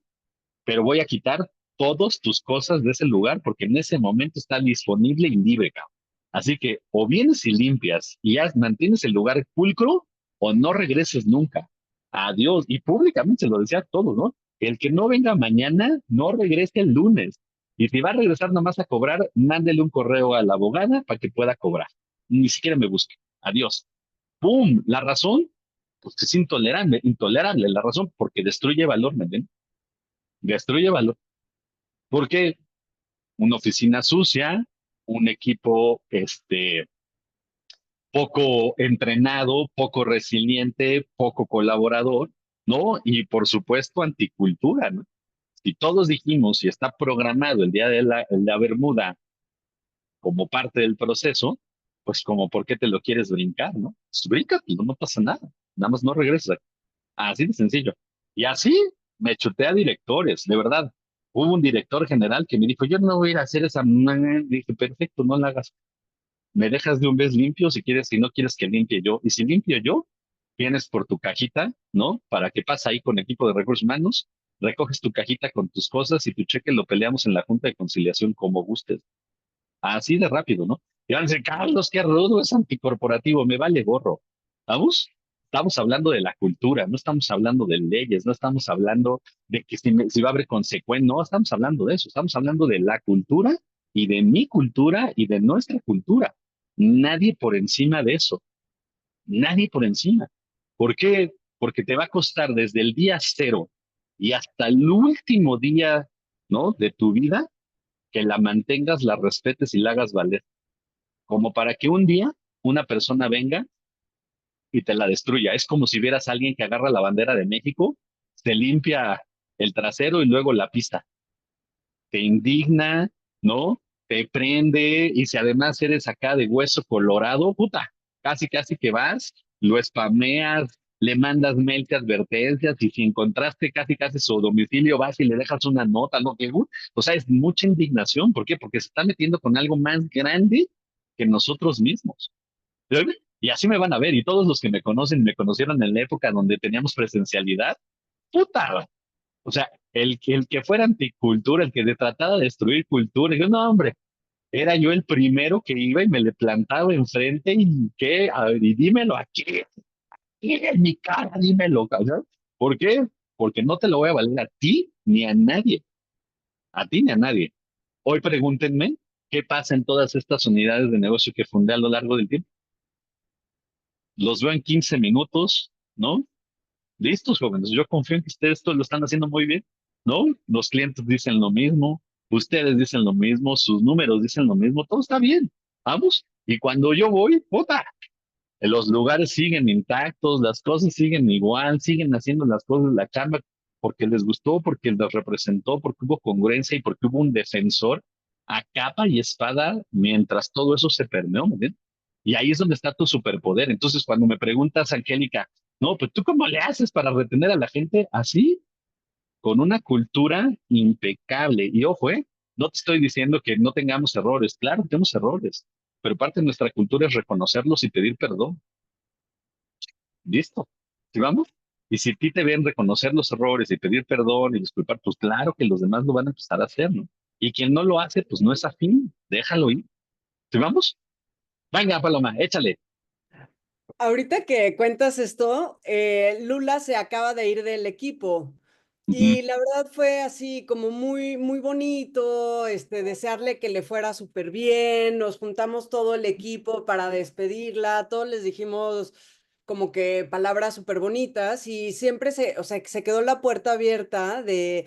Pero voy a quitar todas tus cosas de ese lugar porque en ese momento está disponible y libre, cabrón. Así que o vienes y limpias y ya mantienes el lugar pulcro o no regreses nunca. Adiós. Y públicamente se lo decía a todos, ¿no? El que no venga mañana, no regrese el lunes. Y si va a regresar nomás a cobrar, mándele un correo a la abogada para que pueda cobrar. Ni siquiera me busque. Adiós. ¡Pum! La razón, pues es intolerable, intolerable. La razón, porque destruye valor, ¿me entiendes? Destruye valor. Porque una oficina sucia, un equipo poco entrenado, poco resiliente, poco colaborador, ¿no? Y por supuesto anticultura, ¿no? Si todos dijimos si está programado el día de la Bermuda como parte del proceso, pues como por qué te lo quieres brincar, ¿no? Pues bríncatelo, no pasa nada, nada más no regresas. Así de sencillo. Y así me chuté a directores, de verdad. Hubo un director general que me dijo, yo no voy a ir a hacer esa... Dije, perfecto, no la hagas. Me dejas de un vez limpio si quieres, si no quieres que limpie yo. Y si limpio yo, vienes por tu cajita, ¿no? Para que pasa ahí con equipo de recursos humanos, recoges tu cajita con tus cosas y tu cheque lo peleamos en la Junta de Conciliación como gustes. Así de rápido, ¿no? Y van a decir, Carlos, qué rudo, es anticorporativo, me vale gorro. ¿Vamos? Estamos hablando de la cultura, no estamos hablando de leyes, no estamos hablando de que si va a haber consecuencias, no estamos hablando de eso, estamos hablando de la cultura y de mi cultura y de nuestra cultura. Nadie por encima de eso, nadie por encima. ¿Por qué? Porque te va a costar desde el día cero y hasta el último día, ¿no? De tu vida que la mantengas, la respetes y la hagas valer, como para que un día una persona venga y te la destruya. Es como si vieras a alguien que agarra la bandera de México, se limpia el trasero y luego la pista. Te indigna, ¿no? Te prende y si además eres acá de hueso colorado, puta, casi casi que vas, lo spameas, le mandas mail de advertencias y si encontraste casi casi su domicilio vas y le dejas una nota, ¿no? O sea, es mucha indignación. ¿Por qué? Porque se está metiendo con algo más grande que nosotros mismos. ¿Sí? Y así me van a ver. Y todos los que me conocen, me conocieron en la época donde teníamos presencialidad, puta. O sea, el que fuera anticultura, el que de trataba de destruir cultura, yo no, hombre, era yo el primero que iba y me le plantaba enfrente y qué, a ver, y dímelo aquí, en mi cara, dímelo, ¿sabes? ¿Por qué? Porque no te lo voy a valer a ti ni a nadie, a ti ni a nadie. Hoy pregúntenme qué pasa en todas estas unidades de negocio que fundé a lo largo del tiempo. Los veo en 15 minutos, ¿no? Listos, jóvenes. Yo confío en que ustedes esto lo están haciendo muy bien, ¿no? Los clientes dicen lo mismo, ustedes dicen lo mismo, sus números dicen lo mismo, todo está bien. Vamos. Y cuando yo voy, puta, los lugares siguen intactos, las cosas siguen igual, siguen haciendo las cosas, la chamba, porque les gustó, porque los representó, porque hubo congruencia y porque hubo un defensor a capa y espada mientras todo eso se permeó, ¿me entiendes? Y ahí es donde está tu superpoder. Entonces, cuando me preguntas, Angélica, no, pues tú cómo le haces para retener a la gente así, con una cultura impecable. Y ojo, no te estoy diciendo que no tengamos errores, claro, tenemos errores, pero parte de nuestra cultura es reconocerlos y pedir perdón. ¿Listo? ¿Sí vamos? Y si a ti te ven reconocer los errores y pedir perdón y disculpar, pues claro que los demás lo van a empezar a hacer, ¿no? Y quien no lo hace, pues no es afín, déjalo ir. ¿Sí vamos? Venga, Paloma, échale. Ahorita que cuentas esto, Lula se acaba de ir del equipo Ujú, y la verdad fue así como muy, muy bonito, desearle que le fuera súper bien, nos juntamos todo el equipo para despedirla, todos les dijimos como que palabras súper bonitas y siempre o sea, que se quedó la puerta abierta de,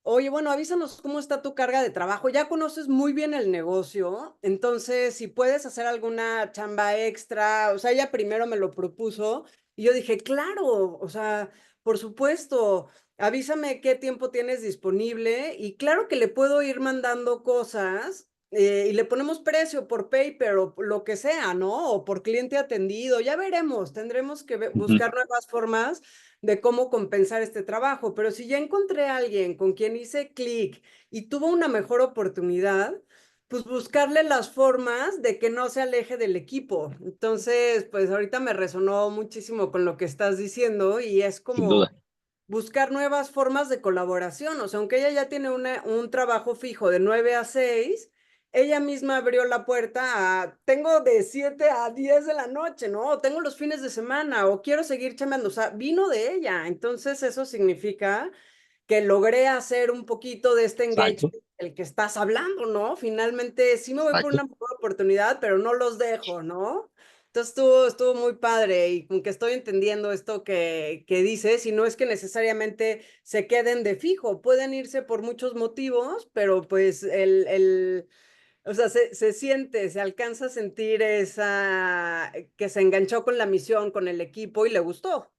oye, bueno, avísanos cómo está tu carga de trabajo. Ya conoces muy bien el negocio, entonces si puedes hacer alguna chamba extra, o sea, ella primero me lo propuso y yo dije, claro, o sea, por supuesto, avísame qué tiempo tienes disponible y claro que le puedo ir mandando cosas. Y le ponemos precio por paper o lo que sea, ¿no? O por cliente atendido, ya veremos, tendremos que ujú. buscar nuevas formas de cómo compensar este trabajo, pero si ya encontré a alguien con quien hice clic y tuvo una mejor oportunidad, pues buscarle las formas de que no se aleje del equipo. Entonces, pues ahorita me resonó muchísimo con lo que estás diciendo y es Sin duda. como buscar nuevas formas de colaboración. O sea, aunque ella ya tiene un trabajo fijo de 9 a 6, ella misma abrió la puerta a, tengo de 7 a 10 de la noche, ¿no? O tengo los fines de semana, o quiero seguir chambeando. O sea, vino de ella. Entonces, eso significa que logré hacer un poquito de este Exacto, engagement del que estás hablando, ¿no? Finalmente sí me voy por exacto. una mejor oportunidad, pero no los dejo, ¿no? Entonces estuvo muy padre y como que estoy entendiendo esto que dices, y no es que necesariamente se queden de fijo, pueden irse por muchos motivos, pero pues o sea, se siente, se alcanza a sentir esa, que se enganchó con la misión, con el equipo y le gustó.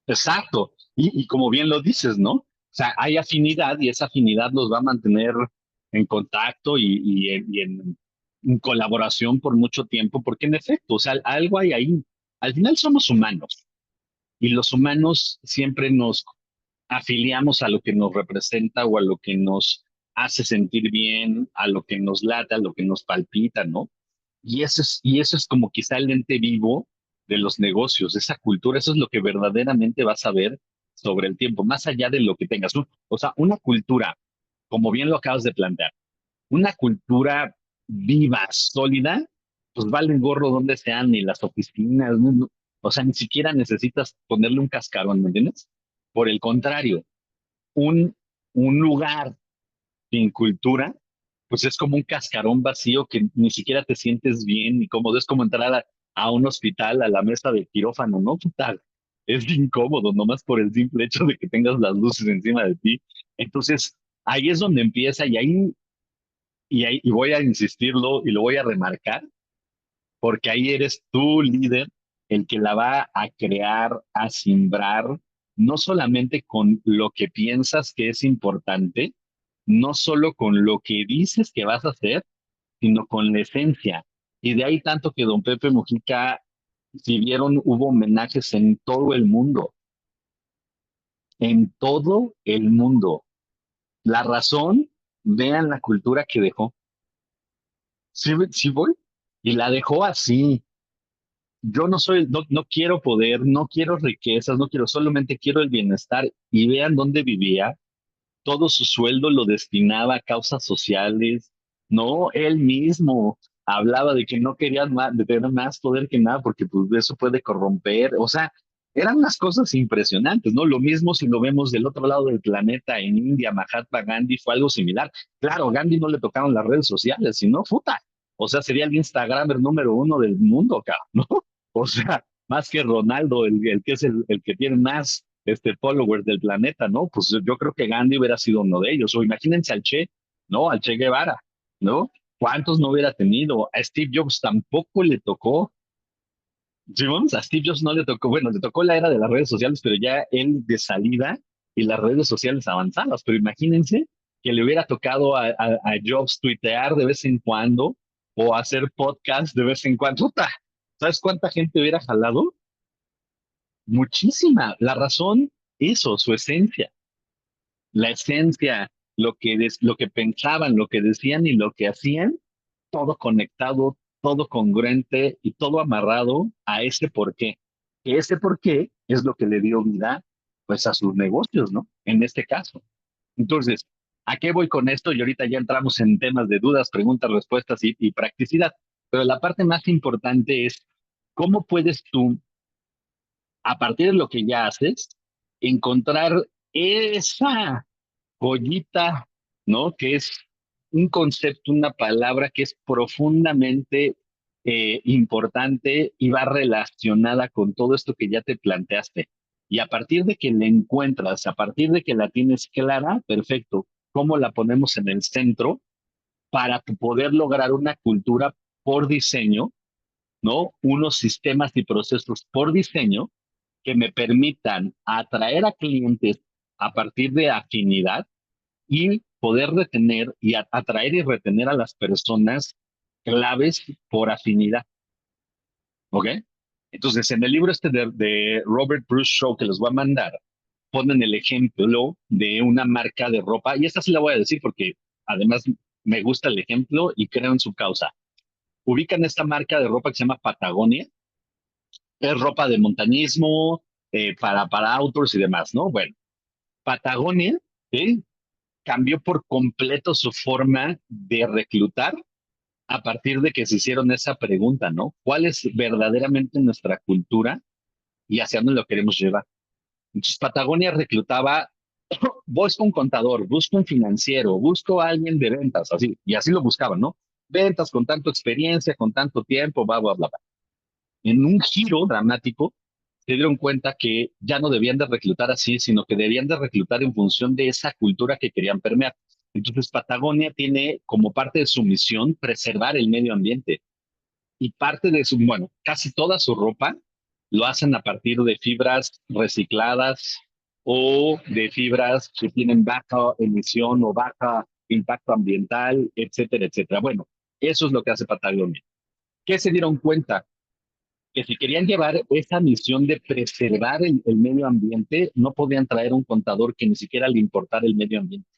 Exacto. Y como bien lo dices, ¿no? O sea, hay afinidad y esa afinidad los va a mantener en contacto en colaboración por mucho tiempo, porque en efecto, o sea, algo hay ahí. Al final somos humanos y los humanos siempre nos afiliamos a lo que nos representa o a lo que nos hace sentir bien, a lo que nos lata, a lo que nos palpita, ¿no? Y eso es como quizá el ente vivo de los negocios, esa cultura, eso es lo que verdaderamente vas a ver sobre el tiempo, más allá de lo que tengas. O sea, una cultura, como bien lo acabas de plantear, una cultura viva, sólida, pues vale un gorro donde sean, ni las oficinas, o sea, ni siquiera necesitas ponerle un cascarón, ¿me entiendes? Por el contrario, un, un lugar sin cultura, pues es como un cascarón vacío que ni siquiera te sientes bien ni cómodo. Es como entrar a un hospital, a la mesa de quirófano, ¿no? Total. Es incómodo, nomás por el simple hecho de que tengas las luces encima de ti. Entonces, ahí es donde empieza y voy a insistirlo y lo voy a remarcar, porque ahí eres tú, líder, el que la va a crear, a simbrar, no solamente con lo que piensas que es importante, no solo con lo que dices que vas a hacer, sino con la esencia. Y de ahí tanto que don Pepe Mujica, si vieron, hubo homenajes en todo el mundo. La razón, vean la cultura que dejó. ¿Sí, sí voy? Y la dejó así. Yo no quiero poder, no quiero riquezas, no quiero, solamente quiero el bienestar. Y vean dónde vivía. Todo su sueldo lo destinaba a causas sociales. No, él mismo hablaba de que no quería más, de tener más poder que nada, porque pues eso puede corromper. O sea, eran unas cosas impresionantes, ¿no? Lo mismo si lo vemos del otro lado del planeta, en India, Mahatma Gandhi fue algo similar. Claro, a Gandhi no le tocaron las redes sociales, sino puta. O sea, sería el Instagramer número uno del mundo, cabrón, ¿no? O sea, más que Ronaldo, el que es el que tiene más followers del planeta, ¿no? Pues yo creo que Gandhi hubiera sido uno de ellos. O imagínense al Che, ¿no? Al Che Guevara, ¿no? ¿Cuántos no hubiera tenido? A Steve Jobs tampoco le tocó. ¿Sí, vamos? A Steve Jobs no le tocó, bueno, le tocó la era de las redes sociales, pero ya él de salida y las redes sociales avanzadas. Pero imagínense que le hubiera tocado a Jobs tuitear de vez en cuando o hacer podcast de vez en cuando. ¡Puta! ¿Sabes cuánta gente hubiera jalado? Muchísima. La razón, eso, su esencia. La esencia, lo que pensaban, lo que decían y lo que hacían, todo conectado, todo congruente y todo amarrado a ese porqué. Que ese porqué es lo que le dio vida pues a sus negocios, ¿no? En este caso. Entonces, ¿a qué voy con esto? Y ahorita ya entramos en temas de dudas, preguntas, respuestas y practicidad. Pero la parte más importante es cómo puedes tú, a partir de lo que ya haces, encontrar esa joyita, ¿no? Que es un concepto, una palabra que es profundamente importante y va relacionada con todo esto que ya te planteaste. Y a partir de que la encuentras, a partir de que la tienes clara, perfecto. ¿Cómo la ponemos en el centro para poder lograr una cultura por diseño, ¿no? Unos sistemas y procesos por diseño que me permitan atraer a clientes a partir de afinidad y poder retener y atraer y retener a las personas claves por afinidad, ¿ok? Entonces, en el libro este de Robert Bruce Shaw que les voy a mandar, ponen el ejemplo de una marca de ropa, y esta sí la voy a decir porque además me gusta el ejemplo y creo en su causa. Ubican esta marca de ropa que se llama Patagonia, es ropa de montañismo, para outdoors y demás, ¿no? Bueno, Patagonia, ¿sí? Cambió por completo su forma de reclutar a partir de que se hicieron esa pregunta, ¿no? ¿Cuál es verdaderamente nuestra cultura y hacia dónde lo queremos llevar? Entonces, Patagonia reclutaba, busco un contador, busco un financiero, busco a alguien de ventas, así, y así lo buscaban, ¿no? Ventas con tanto experiencia, con tanto tiempo, bla, bla, bla, bla. En un giro dramático, se dieron cuenta que ya no debían de reclutar así, sino que debían de reclutar en función de esa cultura que querían permear. Entonces, Patagonia tiene como parte de su misión preservar el medio ambiente y parte de su, bueno, casi toda su ropa lo hacen a partir de fibras recicladas o de fibras que tienen baja emisión o baja impacto ambiental, etcétera, etcétera. Bueno, eso es lo que hace Patagonia. ¿Qué se dieron cuenta? Que si querían llevar esa misión de preservar el medio ambiente, no podían traer un contador que ni siquiera le importara el medio ambiente.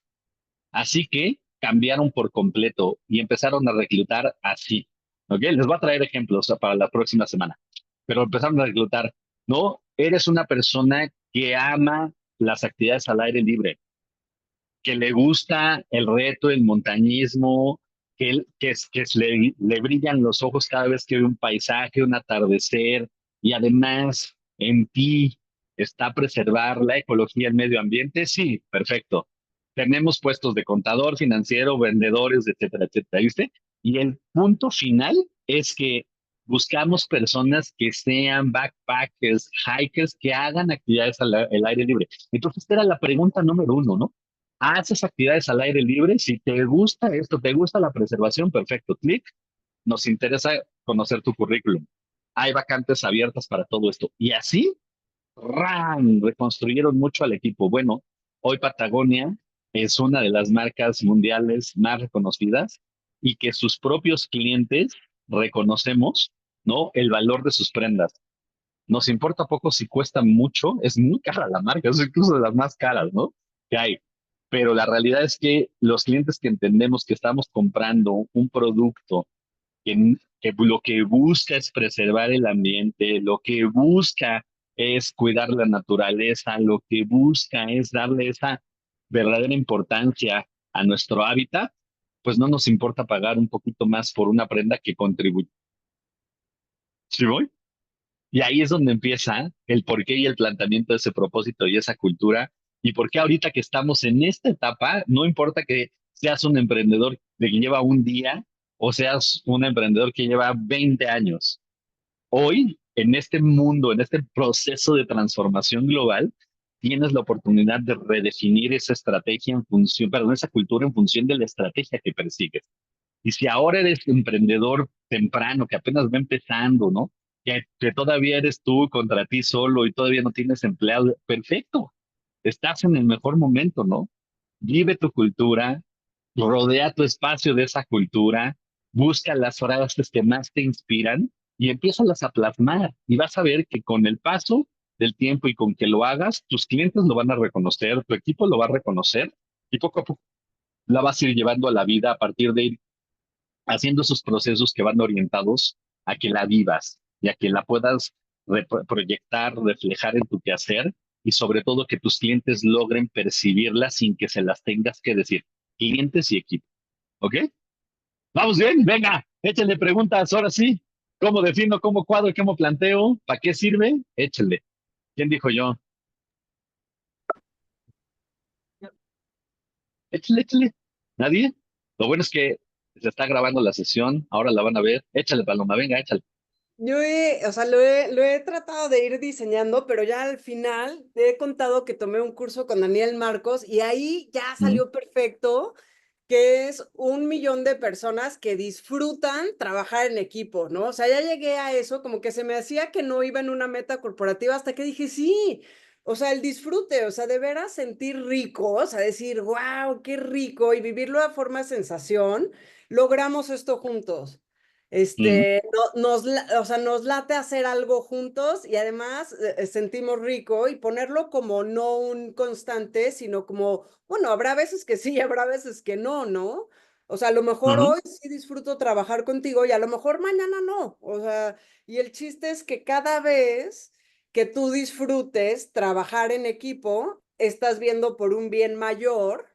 Así que cambiaron por completo y empezaron a reclutar así. ¿Ok? Les voy a traer ejemplos para la próxima semana. Pero empezaron a reclutar, ¿no? Eres una persona que ama las actividades al aire libre, que le gusta el reto, el montañismo, le brillan los ojos cada vez que ve un paisaje, un atardecer, y además en ti está preservar la ecología, el medio ambiente. Sí, perfecto. Tenemos puestos de contador, financiero, vendedores, etcétera, etcétera, ¿viste? Y el punto final es que buscamos personas que sean backpackers, hikers, que hagan actividades al aire libre. Entonces, esta era la pregunta número uno, ¿no? Haces actividades al aire libre. Si te gusta esto, te gusta la preservación, perfecto. Clic, nos interesa conocer tu currículum. Hay vacantes abiertas para todo esto. Y así, ¡ran! Reconstruyeron mucho al equipo. Bueno, hoy Patagonia es una de las marcas mundiales más reconocidas y que sus propios clientes reconocemos, ¿no? El valor de sus prendas. Nos importa poco si cuesta mucho, es muy cara la marca, es incluso de las más caras, ¿no? Que hay. Pero la realidad es que los clientes que entendemos que estamos comprando un producto que lo que busca es preservar el ambiente, lo que busca es cuidar la naturaleza, lo que busca es darle esa verdadera importancia a nuestro hábitat, pues no nos importa pagar un poquito más por una prenda que contribuye. ¿Sí voy? Y ahí es donde empieza el porqué y el planteamiento de ese propósito y esa cultura. Y por qué ahorita que estamos en esta etapa, no importa que seas un emprendedor de que lleva un día o seas un emprendedor que lleva 20 años. Hoy, en este mundo, en este proceso de transformación global, tienes la oportunidad de redefinir esa estrategia en función, perdón, esa cultura en función de la estrategia que persigues. Y si ahora eres emprendedor temprano, que apenas va empezando, ¿no? Que todavía eres tú contra ti solo y todavía no tienes empleado, perfecto. Estás en el mejor momento, ¿no? Vive tu cultura, rodea tu espacio de esa cultura, busca las frases que más te inspiran y empiézalas a plasmar. Y vas a ver que con el paso del tiempo y con que lo hagas, tus clientes lo van a reconocer, tu equipo lo va a reconocer y poco a poco la vas a ir llevando a la vida a partir de ir haciendo esos procesos que van orientados a que la vivas y a que la puedas proyectar, reflejar en tu quehacer y sobre todo que tus clientes logren percibirlas sin que se las tengas que decir. Clientes y equipo. ¿Ok? Vamos bien, venga, échenle preguntas, ahora sí. ¿Cómo defino, cómo cuadro, cómo planteo? ¿Para qué sirve? Échenle. ¿Quién dijo yo? Échale, échale. ¿Nadie? Lo bueno es que se está grabando la sesión, ahora la van a ver. Échale, Paloma, venga, échale. O sea, lo he tratado de ir diseñando, pero ya al final te he contado que tomé un curso con Daniel Marcos y ahí ya Mm, salió perfecto, que es 1 millón de personas que disfrutan trabajar en equipo, ¿no? O sea, ya llegué a eso, como que se me hacía que no iba en una meta corporativa hasta que dije, sí, o sea, el disfrute, o sea, de veras sentir rico, o sea, decir, wow, qué rico y vivirlo de forma de sensación, logramos esto juntos. mm, O sea, nos late hacer algo juntos y además sentimos rico y ponerlo como no un constante, sino como, bueno, habrá veces que sí, habrá veces que no, ¿no? O sea, a lo mejor ujú, hoy sí disfruto trabajar contigo y a lo mejor mañana no. O sea, y el chiste es que cada vez que tú disfrutes trabajar en equipo, estás viendo por un bien mayor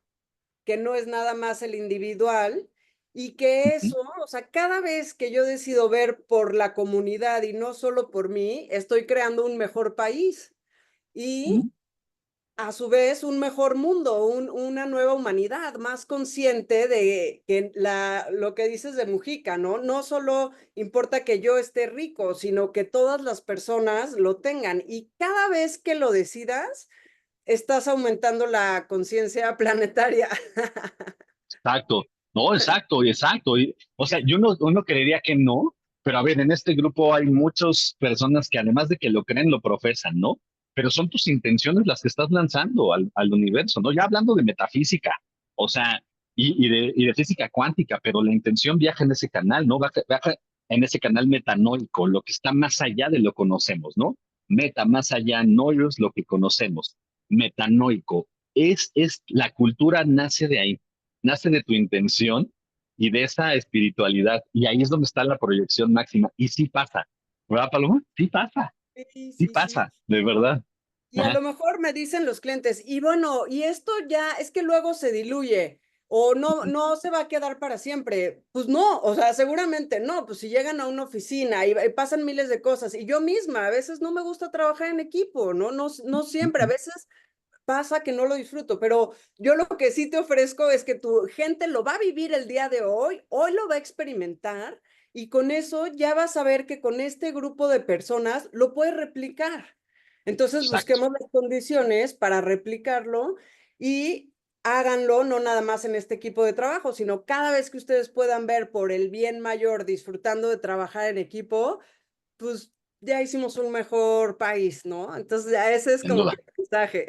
que no es nada más el individual y que ujú, eso, o sea, cada vez que yo decido ver por la comunidad y no solo por mí, estoy creando un mejor país y ujú. a su vez un mejor mundo, una nueva humanidad más consciente de que lo que dices de Mujica, ¿no? No solo importa que yo esté rico, sino que todas las personas lo tengan y cada vez que lo decidas, estás aumentando la conciencia planetaria. Exacto. No, exacto, exacto. O sea, uno creería que no, pero a ver, en este grupo hay muchas personas que además de que lo creen, lo profesan, ¿no? Pero son tus intenciones las que estás lanzando al universo, ¿no? Ya hablando de metafísica, o sea, y de física cuántica, pero la intención viaja en ese canal, ¿no? Viaja en ese canal metanoico, lo que está más allá de lo conocemos, ¿no? Meta, más allá, noio es lo que conocemos. Metanoico. La cultura nace de ahí, nace de tu intención y de esa espiritualidad. Y ahí es donde está la proyección máxima. Y sí pasa, ¿verdad, Paloma? Sí, Sí sí, sí. pasa, de verdad. Y a Ajá. lo mejor me dicen los clientes, y bueno, y esto ya es que luego se diluye o no se va a quedar para siempre. Pues no, o sea, seguramente no, pues si llegan a una oficina y pasan miles de cosas y yo misma a veces no me gusta trabajar en equipo, ¿no? No siempre, a veces pasa que no lo disfruto, pero yo lo que sí te ofrezco es que tu gente lo va a vivir el día de hoy lo va a experimentar y con eso ya vas a ver que con este grupo de personas lo puedes replicar. Entonces Exacto. busquemos las condiciones para replicarlo y háganlo no nada más en este equipo de trabajo, sino cada vez que ustedes puedan ver por el bien mayor disfrutando de trabajar en equipo, pues ya hicimos un mejor país, ¿no? Entonces ya ese es Sin como duda. que el mensaje.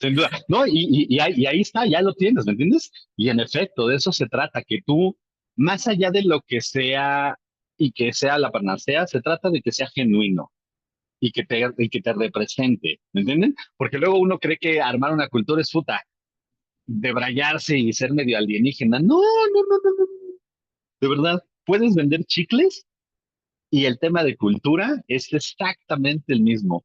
Sin duda. No, y ahí está, ya lo tienes, ¿me entiendes? Y en efecto, de eso se trata, que tú, más allá de lo que sea y que sea la panacea, se trata de que sea genuino y que te represente, ¿me entienden? Porque luego uno cree que armar una cultura es puta, debrayarse y ser medio alienígena. No, no, no, no, no. De verdad, puedes vender chicles y el tema de cultura es exactamente el mismo.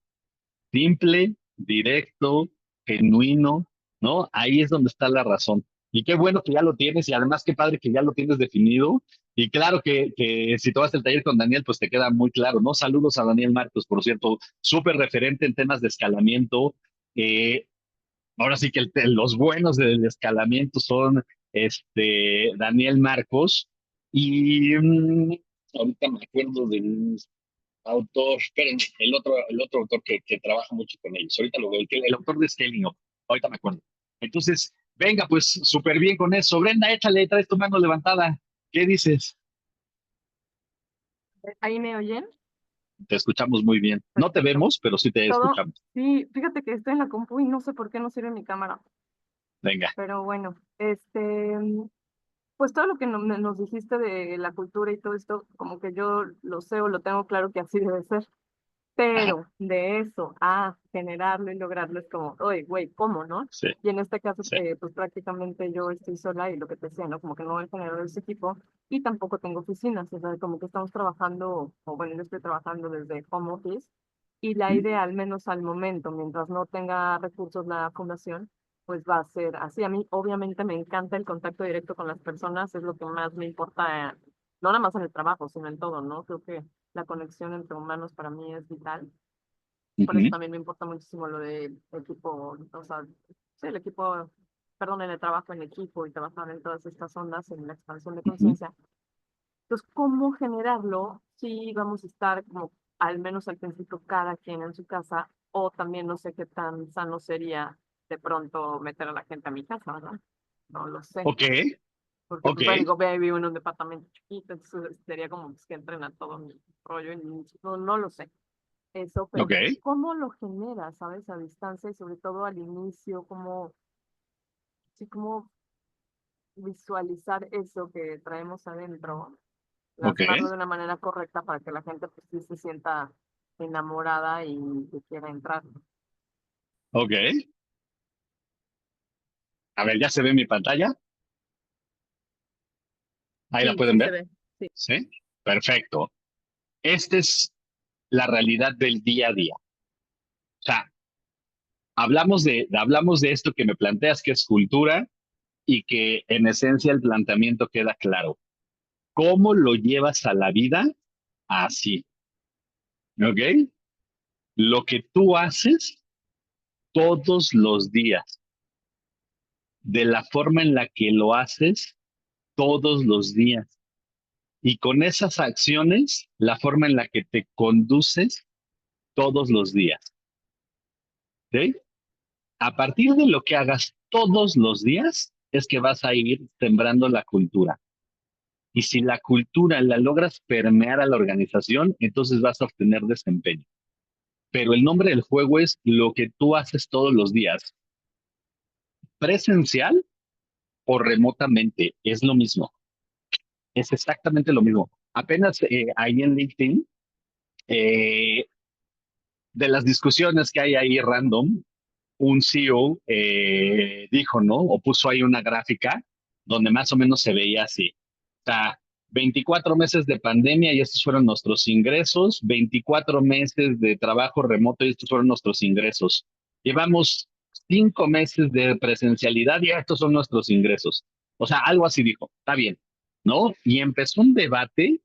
Simple, directo, genuino, ¿no? Ahí es donde está la razón. Y qué bueno que ya lo tienes y además qué padre que ya lo tienes definido. Y claro que si tomas el taller con Daniel, pues te queda muy claro, ¿no? Saludos a Daniel Marcos, por cierto, súper referente en temas de escalamiento. Eh, Ahora sí que los buenos del escalamiento son Daniel Marcos y ahorita me acuerdo del autor, esperen, el otro autor que trabaja mucho con ellos. Ahorita lo veo, el autor de Scaling Up. Ahorita me acuerdo. Entonces, venga, pues súper bien con eso. Brenda, échale, traes tu mano levantada. ¿Qué dices? ¿Ahí me oyen? Te escuchamos muy bien. No te Perfecto. vemos, pero sí te Todo, escuchamos. sí, fíjate que estoy en la compu y no sé por qué no sirve mi cámara, Venga. pero bueno, pues todo lo que nos dijiste de la cultura y todo esto, como que yo lo sé o lo tengo claro que así debe ser, Ajá, pero de eso a generarlo y lograrlo es como, oye, güey, ¿cómo, no? sí, Y en este caso, sí. pues prácticamente yo estoy sola y lo que te decía, ¿no? Como que no voy a generar ese equipo y tampoco tengo oficinas, o sea, como que estamos trabajando, o bueno, yo estoy trabajando desde home office Y la ¿Mm? idea, al menos al momento, mientras no tenga recursos la fundación, pues va a ser así. A mí obviamente me encanta el contacto directo con las personas, es lo que más me importa, no nada más en el trabajo, sino en todo, ¿no? Creo que la conexión entre humanos para mí es vital. Por eso Ujú, también me importa muchísimo lo del equipo, o sea, sí, el equipo, perdón, en el trabajo en equipo y trabajar en todas estas ondas, en la expansión de ujú. conciencia. Entonces, ¿cómo generarlo si vamos a estar como al menos al principio cada quien en su casa? O también no sé qué tan sano sería de pronto meter a la gente a mi casa, ¿verdad? No lo sé. Ok, Porque, ok, pues, bueno, digo, ve, vivo en un departamento chiquito, entonces sería como pues, que entren a todo mi rollo y no, no lo sé. Eso, ok. pero ¿cómo lo generas, sabes, a distancia y sobre todo al inicio, cómo, sí, cómo visualizar eso que traemos adentro, Ok, plasmarlo de una manera correcta para que la gente pues sí se sienta enamorada y que quiera entrar? ok. A ver, ¿ya se ve mi pantalla? ¿Ahí la Sí, pueden sí se ver? ve. Sí. Sí. Perfecto. Esta es la realidad del día a día. O sea, hablamos de esto que me planteas, que es cultura, y que en esencia el planteamiento queda claro. ¿Cómo lo llevas a la vida? Así. ¿Ok? Lo que tú haces todos los días, de la forma en la que lo haces todos los días. Y con esas acciones, la forma en la que te conduces todos los días. ¿Sí? A partir de lo que hagas todos los días, es que vas a ir sembrando la cultura. Y si la cultura la logras permear a la organización, entonces vas a obtener desempeño. Pero el nombre del juego es lo que tú haces todos los días, presencial o remotamente, es lo mismo, es exactamente lo mismo. Apenas ahí en LinkedIn, eh, de las discusiones que hay ahí random, un CEO dijo, ¿no? O puso ahí una gráfica donde más o menos se veía así. O sea, 24 meses de pandemia y estos fueron nuestros ingresos, 24 meses de trabajo remoto y estos fueron nuestros ingresos. Llevamos 5 meses de presencialidad y estos son nuestros ingresos. O sea, algo así dijo, está bien, ¿no? Y empezó un debate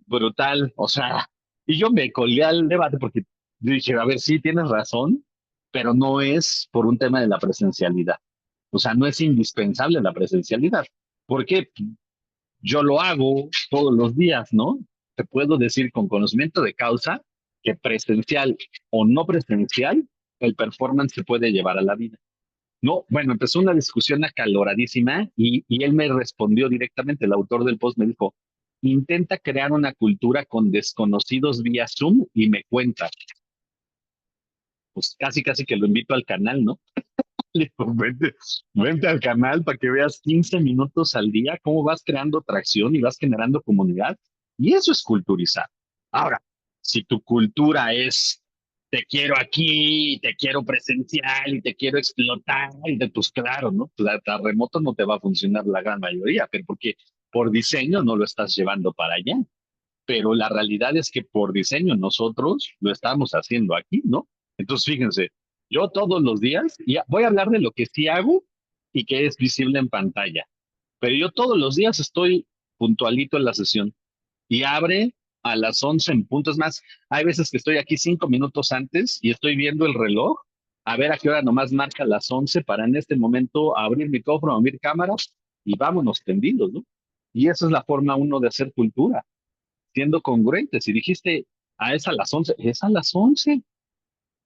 brutal, o sea, y yo me colé al debate porque dije, a ver, sí, tienes razón, pero no es por un tema de la presencialidad. O sea, no es indispensable la presencialidad. Porque yo lo hago todos los días, ¿no? Te puedo decir con conocimiento de causa que presencial o no presencial, el performance se puede llevar a la vida. No, bueno, empezó una discusión acaloradísima y él me respondió directamente, el autor del post me dijo, intenta crear una cultura con desconocidos vía Zoom y me cuenta. Pues casi, casi que lo invito al canal, ¿no? Le digo, vente al canal para que veas 15 minutos al día cómo vas creando tracción y vas generando comunidad. Y eso es culturizar. Ahora, si tu cultura es te quiero aquí, te quiero presencial y te quiero explotar, pues claro, ¿no? La remoto no te va a funcionar la gran mayoría, pero porque por diseño no lo estás llevando para allá. Pero la realidad es que por diseño nosotros lo estamos haciendo aquí, ¿no? Entonces, fíjense, yo todos los días, y voy a hablar de lo que sí hago y que es visible en pantalla, pero yo todos los días estoy puntualito en la sesión y abre a las 11 en punto. Es más, hay veces que estoy aquí 5 minutos antes y estoy viendo el reloj a ver a qué hora nomás marca las 11 para en este momento abrir micrófono, abrir cámara y vámonos tendidos, ¿no? Y esa es la forma uno de hacer cultura, siendo congruentes. Si dijiste, es a las 11, es a las 11.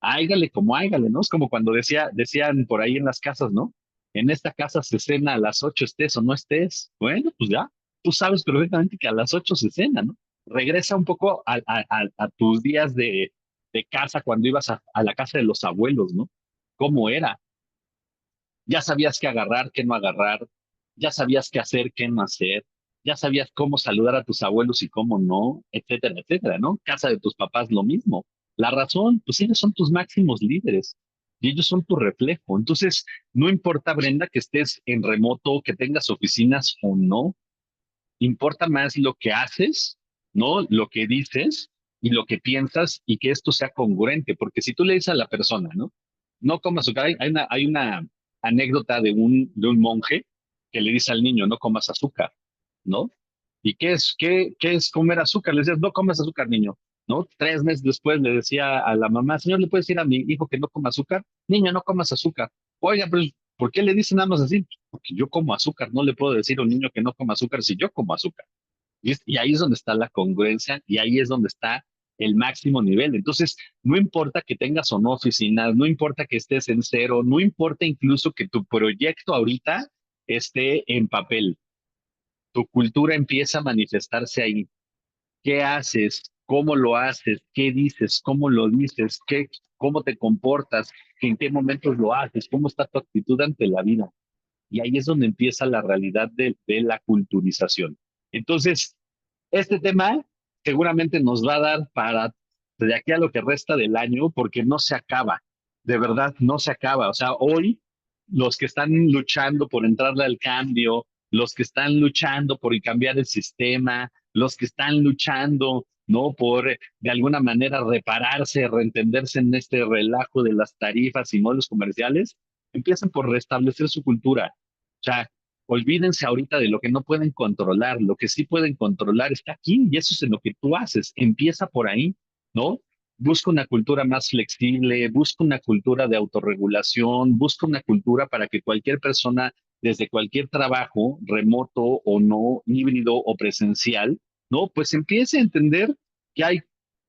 Hágale como hágale, ¿no? Es como cuando decían por ahí en las casas, ¿no? En esta casa se cena a las 8, estés o no estés. Bueno, pues ya, tú sabes perfectamente que a las 8 se cena, ¿no? Regresa un poco a tus días de casa cuando ibas a la casa de los abuelos, ¿no? ¿Cómo era? Ya sabías qué agarrar, qué no agarrar, ya sabías qué hacer, qué no hacer, ya sabías cómo saludar a tus abuelos y cómo no, etcétera, etcétera, ¿no? Casa de tus papás, lo mismo. La razón, pues ellos son tus máximos líderes y ellos son tu reflejo. Entonces, no importa, Brenda, que estés en remoto, que tengas oficinas o no, importa más lo que haces, ¿no? Lo que dices y lo que piensas y que esto sea congruente, porque si tú le dices a la persona, ¿no? No coma azúcar, hay una anécdota de un monje que le dice al niño, no comas azúcar, ¿no? ¿Y qué es comer azúcar? Le dices, no comas azúcar, niño, ¿no? 3 meses después le decía a la mamá, señor, ¿le puede decir a mi hijo que no coma azúcar? Niño, no comas azúcar. Oiga, pero ¿por qué le dicen nada más así? Porque yo como azúcar, no le puedo decir a un niño que no coma azúcar si yo como azúcar. Y ahí es donde está la congruencia y ahí es donde está el máximo nivel. Entonces, no importa que tengas o no oficinas, no importa que estés en cero, no importa incluso que tu proyecto ahorita esté en papel, tu cultura empieza a manifestarse ahí. ¿Qué haces? ¿Cómo lo haces? ¿Qué dices? ¿Cómo lo dices? ¿Cómo te comportas? ¿En qué momentos lo haces? ¿Cómo está tu actitud ante la vida? Y ahí es donde empieza la realidad de la culturización. Entonces, este tema seguramente nos va a dar para de aquí a lo que resta del año, porque no se acaba, de verdad no se acaba. O sea, hoy los que están luchando por entrarle al cambio, los que están luchando por cambiar el sistema, los que están luchando, ¿no? Por de alguna manera repararse, reentenderse en este relajo de las tarifas y modelos comerciales, empiezan por restablecer su cultura. O sea, olvídense ahorita de lo que no pueden controlar, lo que sí pueden controlar está aquí y eso es en lo que tú haces. Empieza por ahí, ¿no? Busca una cultura más flexible, busca una cultura de autorregulación, busca una cultura para que cualquier persona, desde cualquier trabajo, remoto o no, híbrido o presencial, ¿no? Pues empiece a entender que hay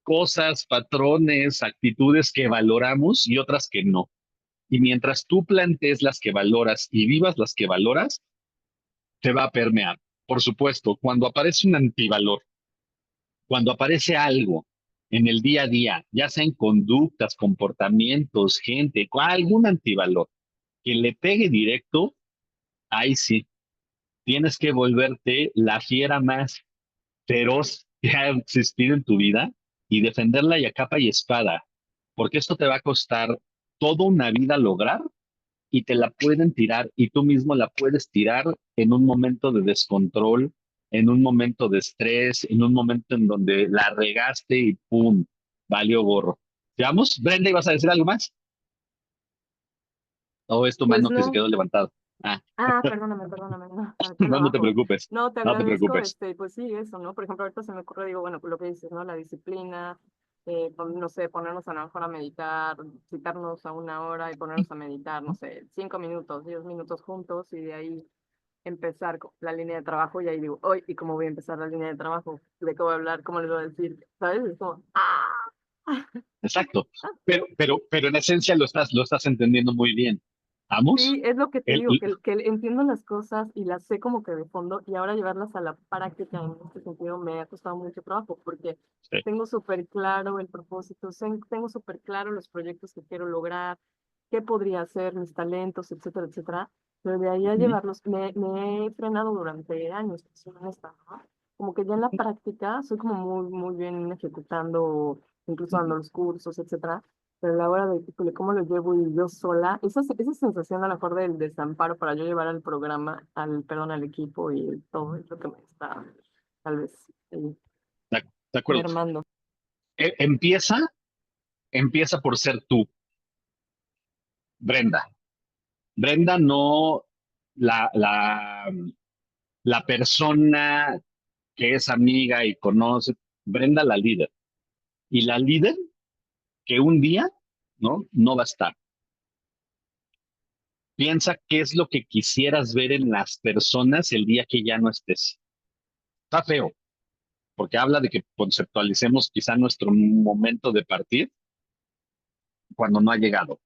cosas, patrones, actitudes que valoramos y otras que no. Y mientras tú plantees las que valoras y vivas las que valoras, te va a permear. Por supuesto, cuando aparece un antivalor, cuando aparece algo en el día a día, ya sea en conductas, comportamientos, gente, algún antivalor que le pegue directo, ahí sí, tienes que volverte la fiera más feroz que ha existido en tu vida y defenderla y a capa y espada, porque esto te va a costar toda una vida lograr y te la pueden tirar y tú mismo la puedes tirar en un momento de descontrol, en un momento de estrés, en un momento en donde la regaste y ¡pum! Valió gorro. ¿Veamos? Brenda, ¿ibas a decir algo más? ¿O es tu Pues mano que se no. quedó levantada? Ah, Perdóname, no, aquí lo no, no te abajo. preocupes, No, te no te agradezco, preocupes. pues sí, eso, ¿no? Por ejemplo, ahorita se me ocurre, digo, bueno, lo que dices, ¿no? La disciplina, no sé, ponernos a lo mejor a meditar, citarnos a 1 hora y ponernos a meditar, no sé, 5 minutos, 10 minutos juntos y de ahí empezar la línea de trabajo y ahí digo, hoy, ¿y cómo voy a empezar la línea de trabajo? ¿De qué voy a hablar? ¿Cómo les voy a decir? ¿Sabes? Es como, ¡ah! Exacto. Pero en esencia lo estás entendiendo muy bien. ¿Vamos? Sí, es lo que te El, digo, que entiendo las cosas y las sé como que de fondo y ahora llevarlas a la práctica en este sentido me ha costado mucho trabajo porque sí. tengo súper claro el propósito, tengo súper claro los proyectos que quiero lograr, qué podría hacer, mis talentos, etcétera, etcétera, pero de ahí a Ujú. llevarlos, me he frenado durante años, para ser honesta, ¿no? Como que ya en la práctica soy como muy bien ejecutando, incluso dando los cursos, etcétera, pero a la hora de híjole, cómo lo llevo y yo sola, esa sensación a lo mejor del desamparo para yo llevar al programa, perdón, al equipo y todo es lo que me está tal vez De acuerdo. mermando. Empieza por ser tú, Brenda. Brenda no la, la persona que es amiga y conoce, Brenda la líder. Y la líder que un día, ¿no? No va a estar. Piensa qué es lo que quisieras ver en las personas el día que ya no estés. Está feo, porque habla de que conceptualicemos quizá nuestro momento de partir cuando no ha llegado.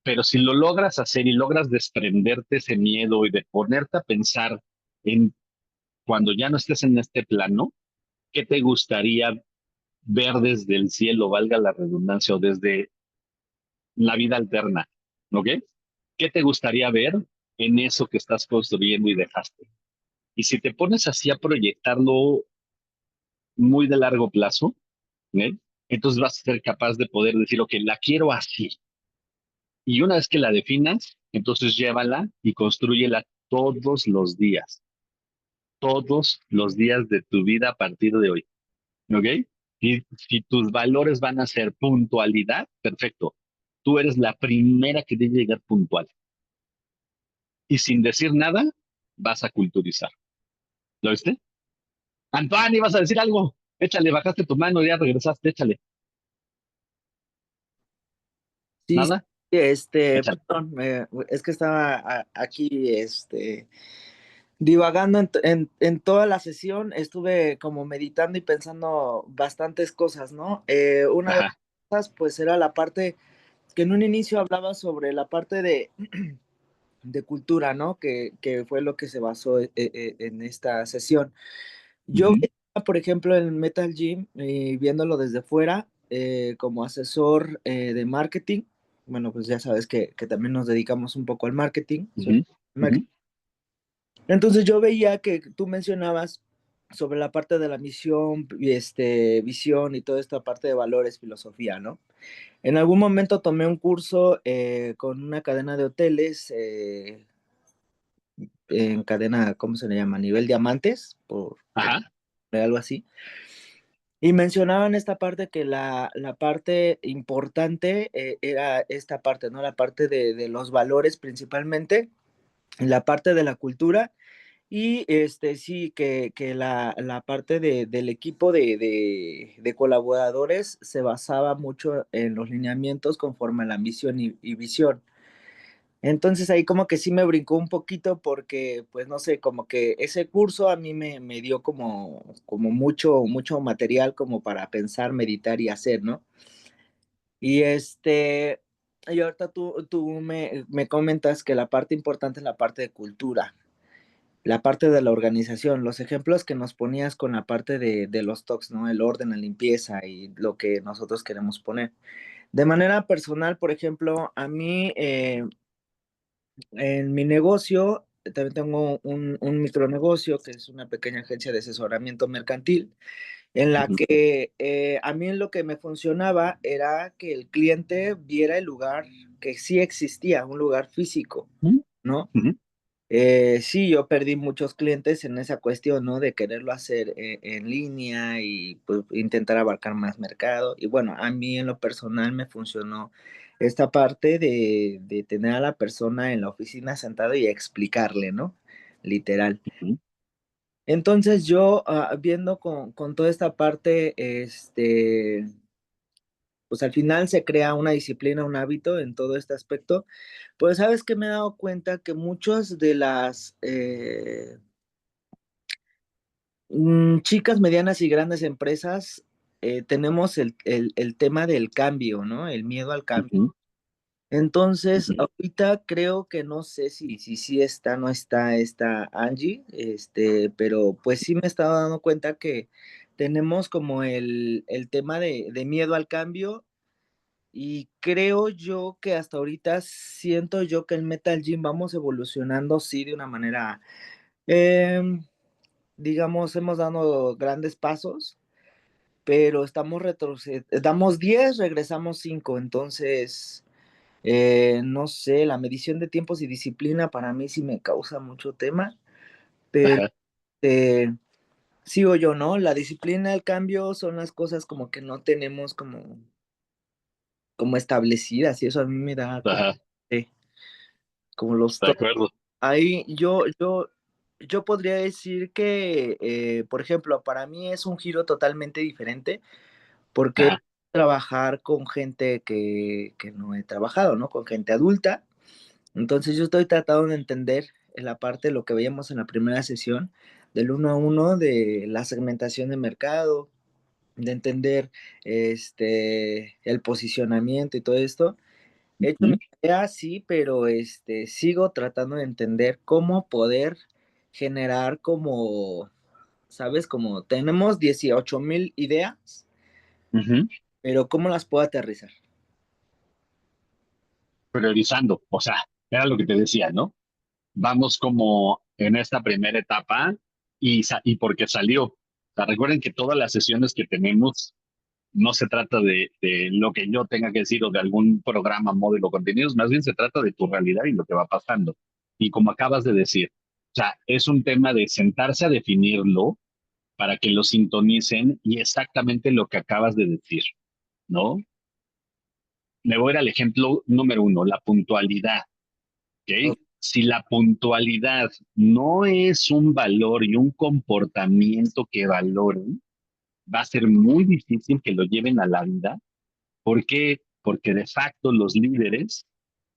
Pero si lo logras hacer y logras desprenderte ese miedo y de ponerte a pensar en cuando ya no estés en este plano, ¿qué te gustaría ver desde el cielo, valga la redundancia, o desde la vida alterna? ¿Ok? ¿Qué te gustaría ver en eso que estás construyendo y dejaste? Y si te pones así a proyectarlo muy de largo plazo, ¿ok? Entonces vas a ser capaz de poder decir, ok, la quiero así. Y una vez que la definas, entonces llévala y construyela todos los días de tu vida a partir de hoy. ¿Ok? Y si tus valores van a ser puntualidad, perfecto. Tú eres la primera que debe llegar puntual. Y sin decir nada, vas a culturizar. ¿Lo viste? Antoine, ¿ibas a decir algo? Échale, bajaste tu mano, ya regresaste, échale. Sí, sí, ¿Nada? Échale. perdón, es que estaba aquí, divagando en toda la sesión, estuve como meditando y pensando bastantes cosas, ¿no? Una de las Ajá. cosas, pues, era la parte que en un inicio hablaba sobre la parte de cultura, ¿no? Que fue lo que se basó en esta sesión. Yo, Ujú, por ejemplo, en Metal Gym, viéndolo desde fuera, como asesor de marketing, bueno, pues ya sabes que también nos dedicamos un poco al marketing. ujú, ujú, Entonces yo veía que tú mencionabas sobre la parte de la misión, y visión y toda esta parte de valores, filosofía, ¿no? En algún momento tomé un curso con una cadena de hoteles, en cadena, ¿cómo se le llama? Nivel diamantes, por ajá. algo así. Y mencionaban esta parte que la parte importante era esta parte, ¿no? La parte de los valores principalmente, la parte de la cultura y sí, que la parte del equipo de colaboradores se basaba mucho en los lineamientos conforme a la misión y visión. Entonces ahí como que sí me brincó un poquito porque, pues no sé, como que ese curso a mí me dio como mucho material como para pensar, meditar y hacer, ¿no? Y y ahorita tú me comentas que la parte importante es la parte de cultura, la parte de la organización, los ejemplos que nos ponías con la parte de los talks, ¿no? El orden, la limpieza y lo que nosotros queremos poner. De manera personal, por ejemplo, a mí en mi negocio, también tengo un micronegocio que es una pequeña agencia de asesoramiento mercantil, en la Ujú, que a mí lo que me funcionaba era que el cliente viera el lugar que sí existía, un lugar físico, ujú, ¿no? ujú, Sí, yo perdí muchos clientes en esa cuestión, ¿no? De quererlo hacer en línea y pues, intentar abarcar más mercado. Y bueno, a mí en lo personal me funcionó esta parte de tener a la persona en la oficina sentada y explicarle, ¿no? Literal. ujú. Entonces yo, viendo con toda esta parte, pues al final se crea una disciplina, un hábito en todo este aspecto. Pues sabes que me he dado cuenta que muchas de las chicas, medianas y grandes empresas tenemos el tema del cambio, ¿no? El miedo al cambio. Ujú, Entonces, ujú, ahorita creo que no sé si sí está, no está esta Angie, pero pues sí me estaba dando cuenta que tenemos como el tema de miedo al cambio y creo yo que hasta ahorita siento yo que el Metal Gym vamos evolucionando, sí, de una manera, em, digamos, hemos dado grandes pasos, pero estamos damos 10, regresamos 5, entonces, no sé, la medición de tiempos y disciplina para mí sí me causa mucho tema, pero ajá, eh, sigo yo, ¿no? La disciplina, el cambio son las cosas como que no tenemos como establecidas y eso a mí me da ajá, eh, como los de acuerdo. ahí yo podría decir que, por ejemplo, para mí es un giro totalmente diferente porque Ajá, trabajar con gente que no he trabajado, ¿no? Con gente adulta. Entonces yo estoy tratando de entender en la parte de lo que veíamos en la primera sesión, del uno a uno, de la segmentación de mercado, de entender el posicionamiento y todo esto. He hecho mi ujú, tarea, sí, pero sigo tratando de entender cómo poder generar como, ¿sabes? Como tenemos 18,000 ideas, ujú. pero ¿cómo las puedo aterrizar? Priorizando, o sea, era lo que te decía, ¿no? Vamos como en esta primera etapa y porque salió. O sea, recuerden que todas las sesiones que tenemos no se trata de lo que yo tenga que decir o de algún programa, módulo, contenidos, más bien se trata de tu realidad y lo que va pasando. Y como acabas de decir, o sea, es un tema de sentarse a definirlo para que lo sintonicen y exactamente lo que acabas de decir, ¿no? Me voy a ir al ejemplo número 1, la puntualidad, ¿ok? Ok. Si la puntualidad no es un valor y un comportamiento que valoren, va a ser muy difícil que lo lleven a la vida. ¿Por qué? Porque de facto los líderes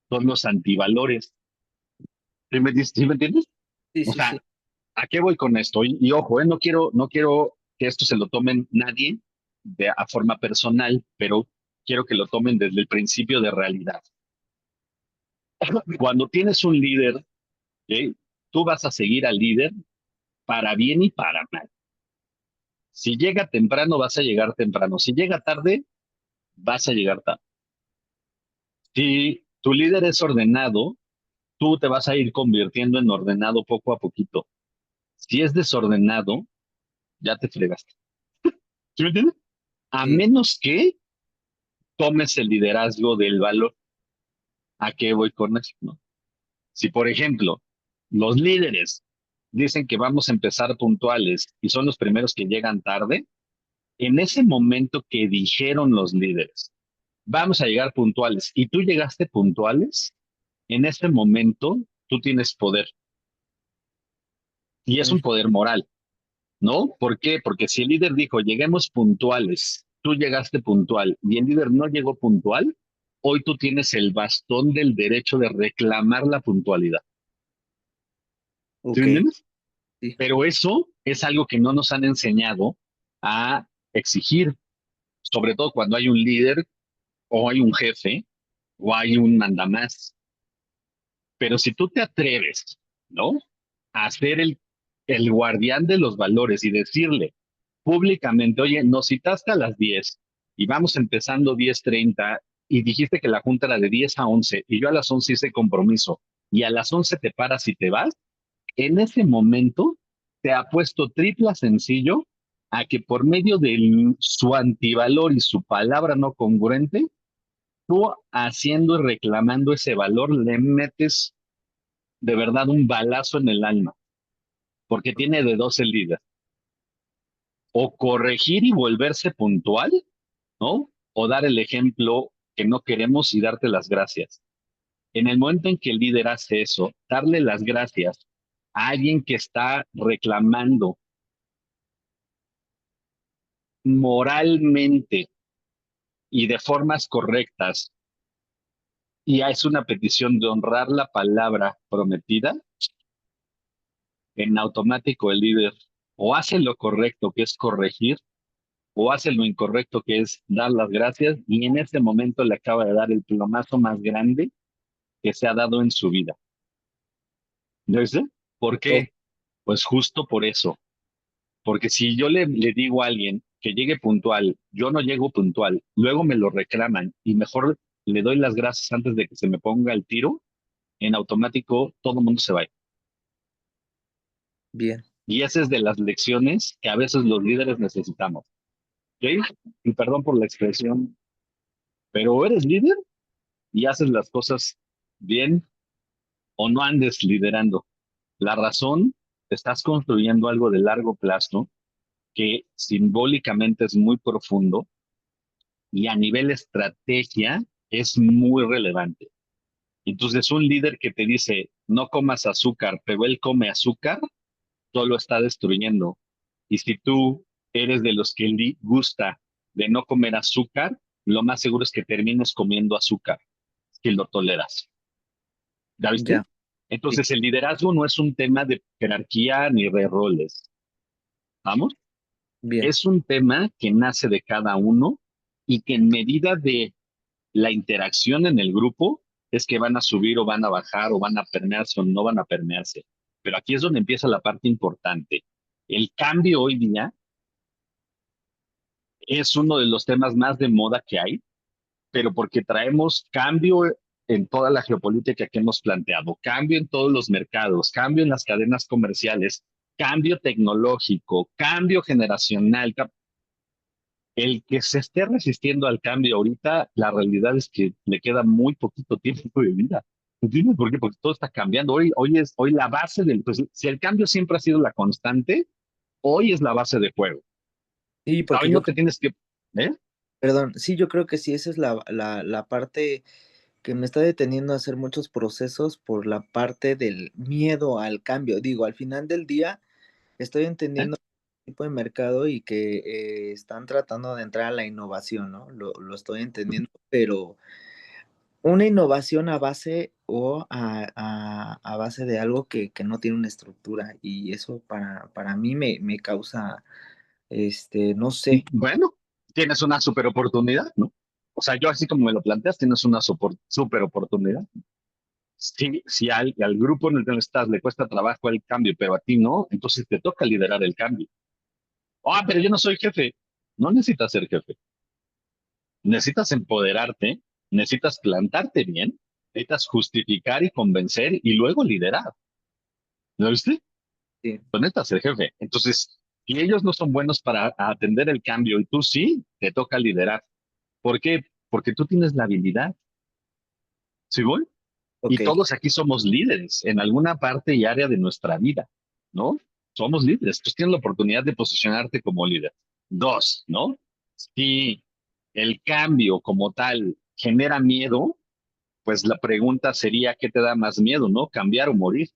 son los antivalores. ¿Sí me entiendes? Sí, O sí, sea, sí. ¿a qué voy con esto? Y ojo, no quiero que esto se lo tomen nadie a forma personal, pero quiero que lo tomen desde el principio de realidad. Cuando tienes un líder, ¿ok? Tú vas a seguir al líder para bien y para mal. Si llega temprano, vas a llegar temprano. Si llega tarde, vas a llegar tarde. Si tu líder es ordenado, tú te vas a ir convirtiendo en ordenado poco a poquito. Si es desordenado, ya te fregaste. ¿Sí me entiendes? A Sí. menos que tomes el liderazgo del valor. ¿A qué voy con eso? ¿No? Si, por ejemplo, los líderes dicen que vamos a empezar puntuales y son los primeros que llegan tarde, en ese momento que dijeron los líderes, vamos a llegar puntuales y tú llegaste puntuales, en ese momento tú tienes poder y es Mm, un poder moral, ¿no? ¿Por qué? Porque si el líder dijo, lleguemos puntuales, tú llegaste puntual y el líder no llegó puntual, hoy tú tienes el bastón del derecho de reclamar la puntualidad. ¿Sí me ok, entiendes? sí. Pero eso es algo que no nos han enseñado a exigir, sobre todo cuando hay un líder o hay un jefe o hay un mandamás. Pero si tú te atreves, ¿no? A ser el guardián de los valores y decirle públicamente, oye, nos citaste a las 10 y vamos empezando 10:30 y dijiste que la junta era de 10 a 11 y yo a las 11 hice compromiso y a las 11 te paras y te vas, en ese momento te ha puesto tripla sencillo a que por medio de su antivalor y su palabra no congruente, tú haciendo y reclamando ese valor le metes de verdad un balazo en el alma, porque tiene de dos el líder, o corregir y volverse puntual, ¿no? O dar el ejemplo que no queremos y darte las gracias. En el momento en que el líder hace eso, darle las gracias a alguien que está reclamando moralmente y de formas correctas, y es una petición de honrar la palabra prometida, en automático el líder o hace lo correcto, que es corregir, o hace lo incorrecto, que es dar las gracias, y en ese momento le acaba de dar el plomazo más grande que se ha dado en su vida. ¿No es? ¿Por Ok, qué? Pues justo por eso. Porque si yo le digo a alguien que llegue puntual, yo no llego puntual, luego me lo reclaman y mejor le doy las gracias antes de que se me ponga el tiro, en automático todo el mundo se va. bien. Y esa es de las lecciones que a veces los líderes necesitamos. ¿Ok? Y perdón por la expresión, pero o eres líder y haces las cosas bien o no andes liderando. La razón, estás construyendo algo de largo plazo que simbólicamente es muy profundo y a nivel estrategia es muy relevante. Entonces, un líder que te dice, no comas azúcar, pero él come azúcar, todo lo está destruyendo. Y si tú eres de los que gusta de no comer azúcar, lo más seguro es que termines comiendo azúcar, si lo toleras. ¿Ya viste? Ya, sí, Entonces, el liderazgo no es un tema de jerarquía ni de roles. ¿Vamos? bien. Es un tema que nace de cada uno y que en medida de la interacción en el grupo es que van a subir o van a bajar o van a permearse o no van a permearse. Pero aquí es donde empieza la parte importante. El cambio hoy día es uno de los temas más de moda que hay, pero porque traemos cambio en toda la geopolítica que hemos planteado, cambio en todos los mercados, cambio en las cadenas comerciales, cambio tecnológico, cambio generacional. El que se esté resistiendo al cambio ahorita, la realidad es que le queda muy poquito tiempo de vida. ¿Entiendes por qué? Porque todo está cambiando. Hoy la base del, pues, si el cambio siempre ha sido la constante, Hoy es la base de juego. Sí, porque Hoy yo, no te tienes que... ¿eh? perdón, sí, yo creo que sí, esa es la parte que me está deteniendo a hacer muchos procesos por la parte del miedo al cambio. Digo, al final del día estoy ¿Eh? entendiendo el tipo de mercado y que están tratando de entrar a la innovación, ¿no? Lo estoy entendiendo, pero una innovación a base o a base de algo que no tiene una estructura y eso para mí me causa, no sé. Bueno, tienes una super oportunidad, ¿no? O sea, yo así como me lo planteas, tienes una super oportunidad. Si al grupo en el que estás le cuesta trabajo el cambio, pero a ti no, entonces te toca liderar el cambio. Ah, pero yo no soy jefe. No necesitas ser jefe. Necesitas empoderarte, necesitas plantarte bien, necesitas justificar y convencer y luego liderar. ¿Lo viste? Sí, No necesitas ser jefe. Entonces, si ellos no son buenos para atender el cambio y tú sí, te toca liderar. ¿Por qué? Porque tú tienes la habilidad. ¿Sí, voy? Y ok, todos aquí somos líderes en alguna parte y área de nuestra vida, ¿no? Somos líderes. Tú tienes la oportunidad de posicionarte como líder. Dos, ¿no? Si el cambio como tal genera miedo, pues la pregunta sería, ¿qué te da más miedo, no? ¿Cambiar o morir?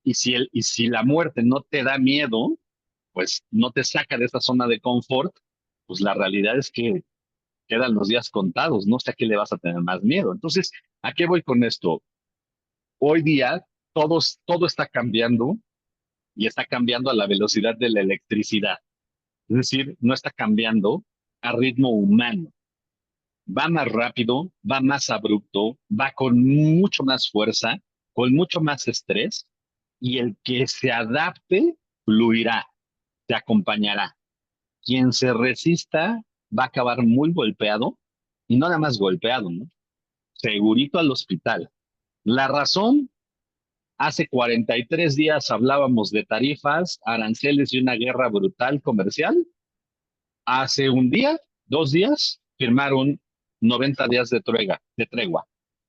Y si la muerte no te da miedo, pues no te saca de esa zona de confort, pues la realidad es que quedan los días contados, no sé a qué le vas a tener más miedo. Entonces, ¿a qué voy con esto? Hoy día todo está cambiando y está cambiando a la velocidad de la electricidad. Es decir, no está cambiando a ritmo humano. Va más rápido, va más abrupto, va con mucho más fuerza, con mucho más estrés, y el que se adapte fluirá, te acompañará. Quien se resista va a acabar muy golpeado, y no nada más golpeado, ¿no? Segurito al hospital. La razón, hace 43 días hablábamos de tarifas, aranceles y una guerra brutal comercial. Hace un día, 2 días, firmaron 90 días de tregua.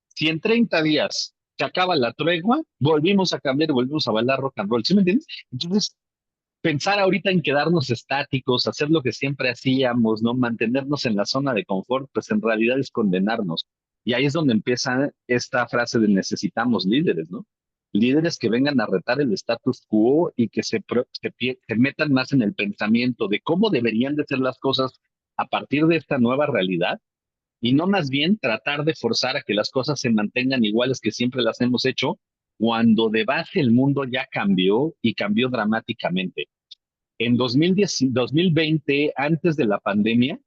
Si en 30 días se acaba la tregua, volvimos a cambiar, volvimos a bailar rock and roll. ¿Sí me entiendes? Entonces, pensar ahorita en quedarnos estáticos, hacer lo que siempre hacíamos, ¿no? Mantenernos en la zona de confort, pues en realidad es condenarnos. Y ahí es donde empieza esta frase de necesitamos líderes, ¿no? Líderes que vengan a retar el status quo y que se metan más en el pensamiento de cómo deberían de ser las cosas a partir de esta nueva realidad y no más bien tratar de forzar a que las cosas se mantengan iguales que siempre las hemos hecho, cuando de base el mundo ya cambió y cambió dramáticamente. En 2010, 2020, antes de la pandemia,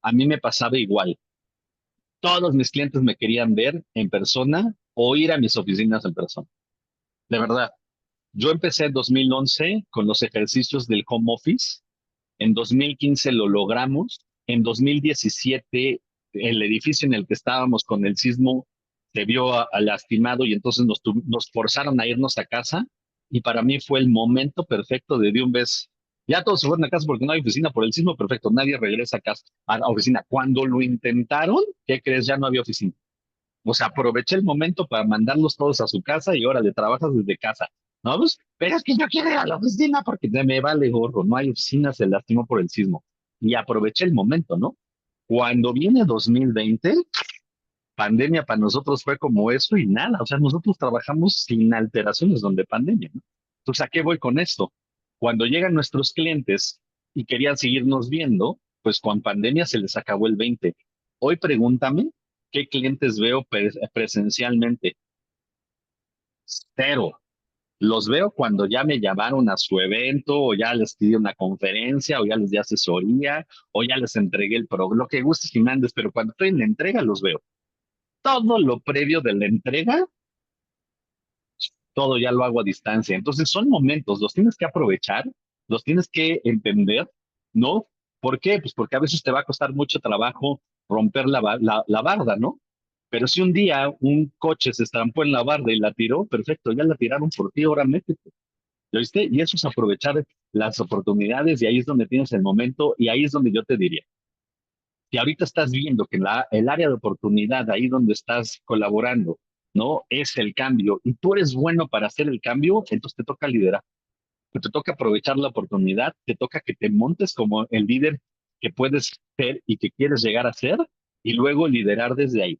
a mí me pasaba igual. Todos mis clientes me querían ver en persona o ir a mis oficinas en persona. De verdad. Yo empecé en 2011 con los ejercicios del home office. En 2015 lo logramos. En 2017, el edificio en el que estábamos con el sismo se vio lastimado y entonces nos forzaron a irnos a casa. Y para mí fue el momento perfecto de un vez. Ya todos se fueron a casa porque no hay oficina por el sismo, perfecto. Nadie regresa a casa, a la oficina. Cuando lo intentaron, ¿qué crees? Ya no había oficina. O sea, aproveché el momento para mandarlos todos a su casa y órale, trabajas desde casa. ¿No? Pues, pero es que yo quiero ir a la oficina porque me vale gorro, no hay oficina, se lastimó por el sismo. Y aproveché el momento, ¿no? Cuando viene 2020, pandemia para nosotros fue como eso y nada. O sea, nosotros trabajamos sin alteraciones donde pandemia, ¿no? Entonces, ¿a qué voy con esto? Cuando llegan nuestros clientes y querían seguirnos viendo, pues con pandemia se les acabó el 20. Hoy pregúntame qué clientes veo presencialmente. Cero. Los veo cuando ya me llamaron a su evento, o ya les pidí una conferencia, o ya les di asesoría, o ya les entregué lo que gustes y mandes, pero cuando estoy en la entrega los veo. Todo lo previo de la entrega, todo ya lo hago a distancia. Entonces son momentos, los tienes que aprovechar, los tienes que entender, ¿no? ¿Por qué? Pues porque a veces te va a costar mucho trabajo romper la barda, ¿no? Pero si un día un coche se estampó en la barda y la tiró, perfecto, ya la tiraron por ti, ahora métete. ¿Lo viste? Y eso es aprovechar las oportunidades y ahí es donde tienes el momento y ahí es donde yo te diría, si ahorita estás viendo que el área de oportunidad, ahí donde estás colaborando, ¿no? Es el cambio y tú eres bueno para hacer el cambio, entonces te toca liderar. te toca aprovechar la oportunidad, te toca que te montes como el líder que puedes ser y que quieres llegar a ser, y luego liderar desde ahí,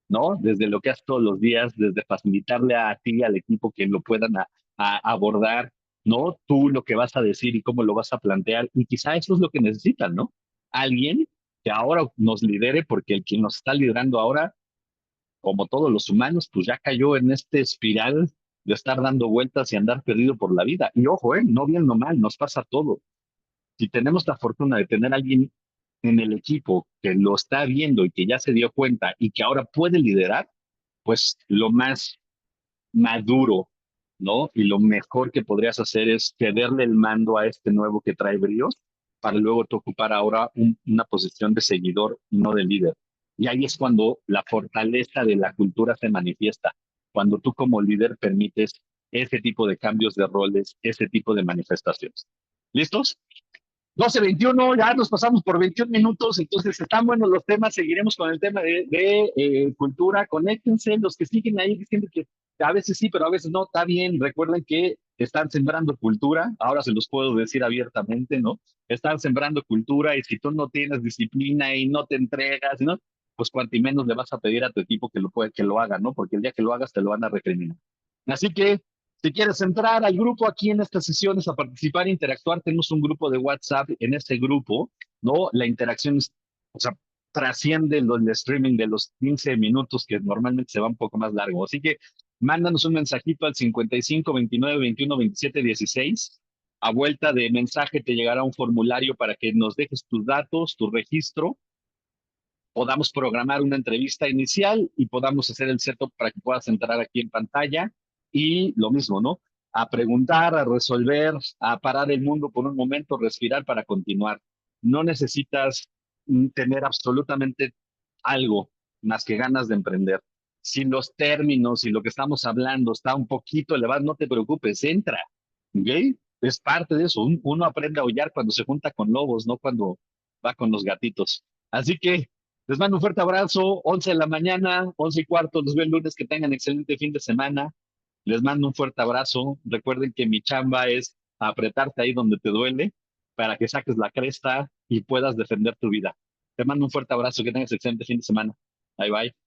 ¿no? Desde lo que haces todos los días, desde facilitarle a ti, al equipo, que lo puedan a abordar, ¿no? Tú lo que vas a decir y cómo lo vas a plantear, y quizá eso es lo que necesitan, ¿no? Alguien que ahora nos lidere, porque el que nos está liderando ahora, como todos los humanos, pues ya cayó en este espiral de estar dando vueltas y andar perdido por la vida. Y ojo, no bien no mal, nos pasa todo. Si tenemos la fortuna de tener a alguien en el equipo que lo está viendo y que ya se dio cuenta y que ahora puede liderar, pues lo más maduro, ¿no? Y lo mejor que podrías hacer es cederle el mando a este nuevo que trae bríos para luego tú ocupar ahora una posición de seguidor y no de líder. Y ahí es cuando la fortaleza de la cultura se manifiesta, cuando tú como líder permites ese tipo de cambios de roles, ese tipo de manifestaciones. ¿Listos? 12:21, ya nos pasamos por 21 minutos, entonces están buenos los temas, seguiremos con el tema de cultura, conéctense, los que siguen ahí diciendo que a veces sí, pero a veces no, está bien, recuerden que están sembrando cultura, ahora se los puedo decir abiertamente, ¿no? Están sembrando cultura y si tú no tienes disciplina y no te entregas, ¿no? Pues cuanto menos le vas a pedir a tu equipo que lo haga, ¿no? Porque el día que lo hagas te lo van a recriminar. Así que si quieres entrar al grupo aquí en estas sesiones a participar e interactuar, tenemos un grupo de WhatsApp. En ese grupo, ¿no? La interacción es, o sea, trasciende el streaming de los 15 minutos que normalmente se va un poco más largo. Así que mándanos un mensajito al 55 29 21 27 16. A vuelta de mensaje te llegará un formulario para que nos dejes tus datos, tu registro, podamos programar una entrevista inicial y podamos hacer el setup para que puedas entrar aquí en pantalla y lo mismo, ¿no? A preguntar, a resolver, a parar el mundo por un momento, respirar para continuar. No necesitas tener absolutamente algo más que ganas de emprender. Si los términos y lo que estamos hablando está un poquito elevado, no te preocupes, entra, ¿ok? Es parte de eso. Uno aprende a aullar cuando se junta con lobos, no cuando va con los gatitos. Así que les mando un fuerte abrazo, 11 de la mañana, 11:15, los veo el lunes, que tengan excelente fin de semana. Les mando un fuerte abrazo. Recuerden que mi chamba es apretarte ahí donde te duele para que saques la cresta y puedas defender tu vida. Te mando un fuerte abrazo, que tengas excelente fin de semana. Bye bye.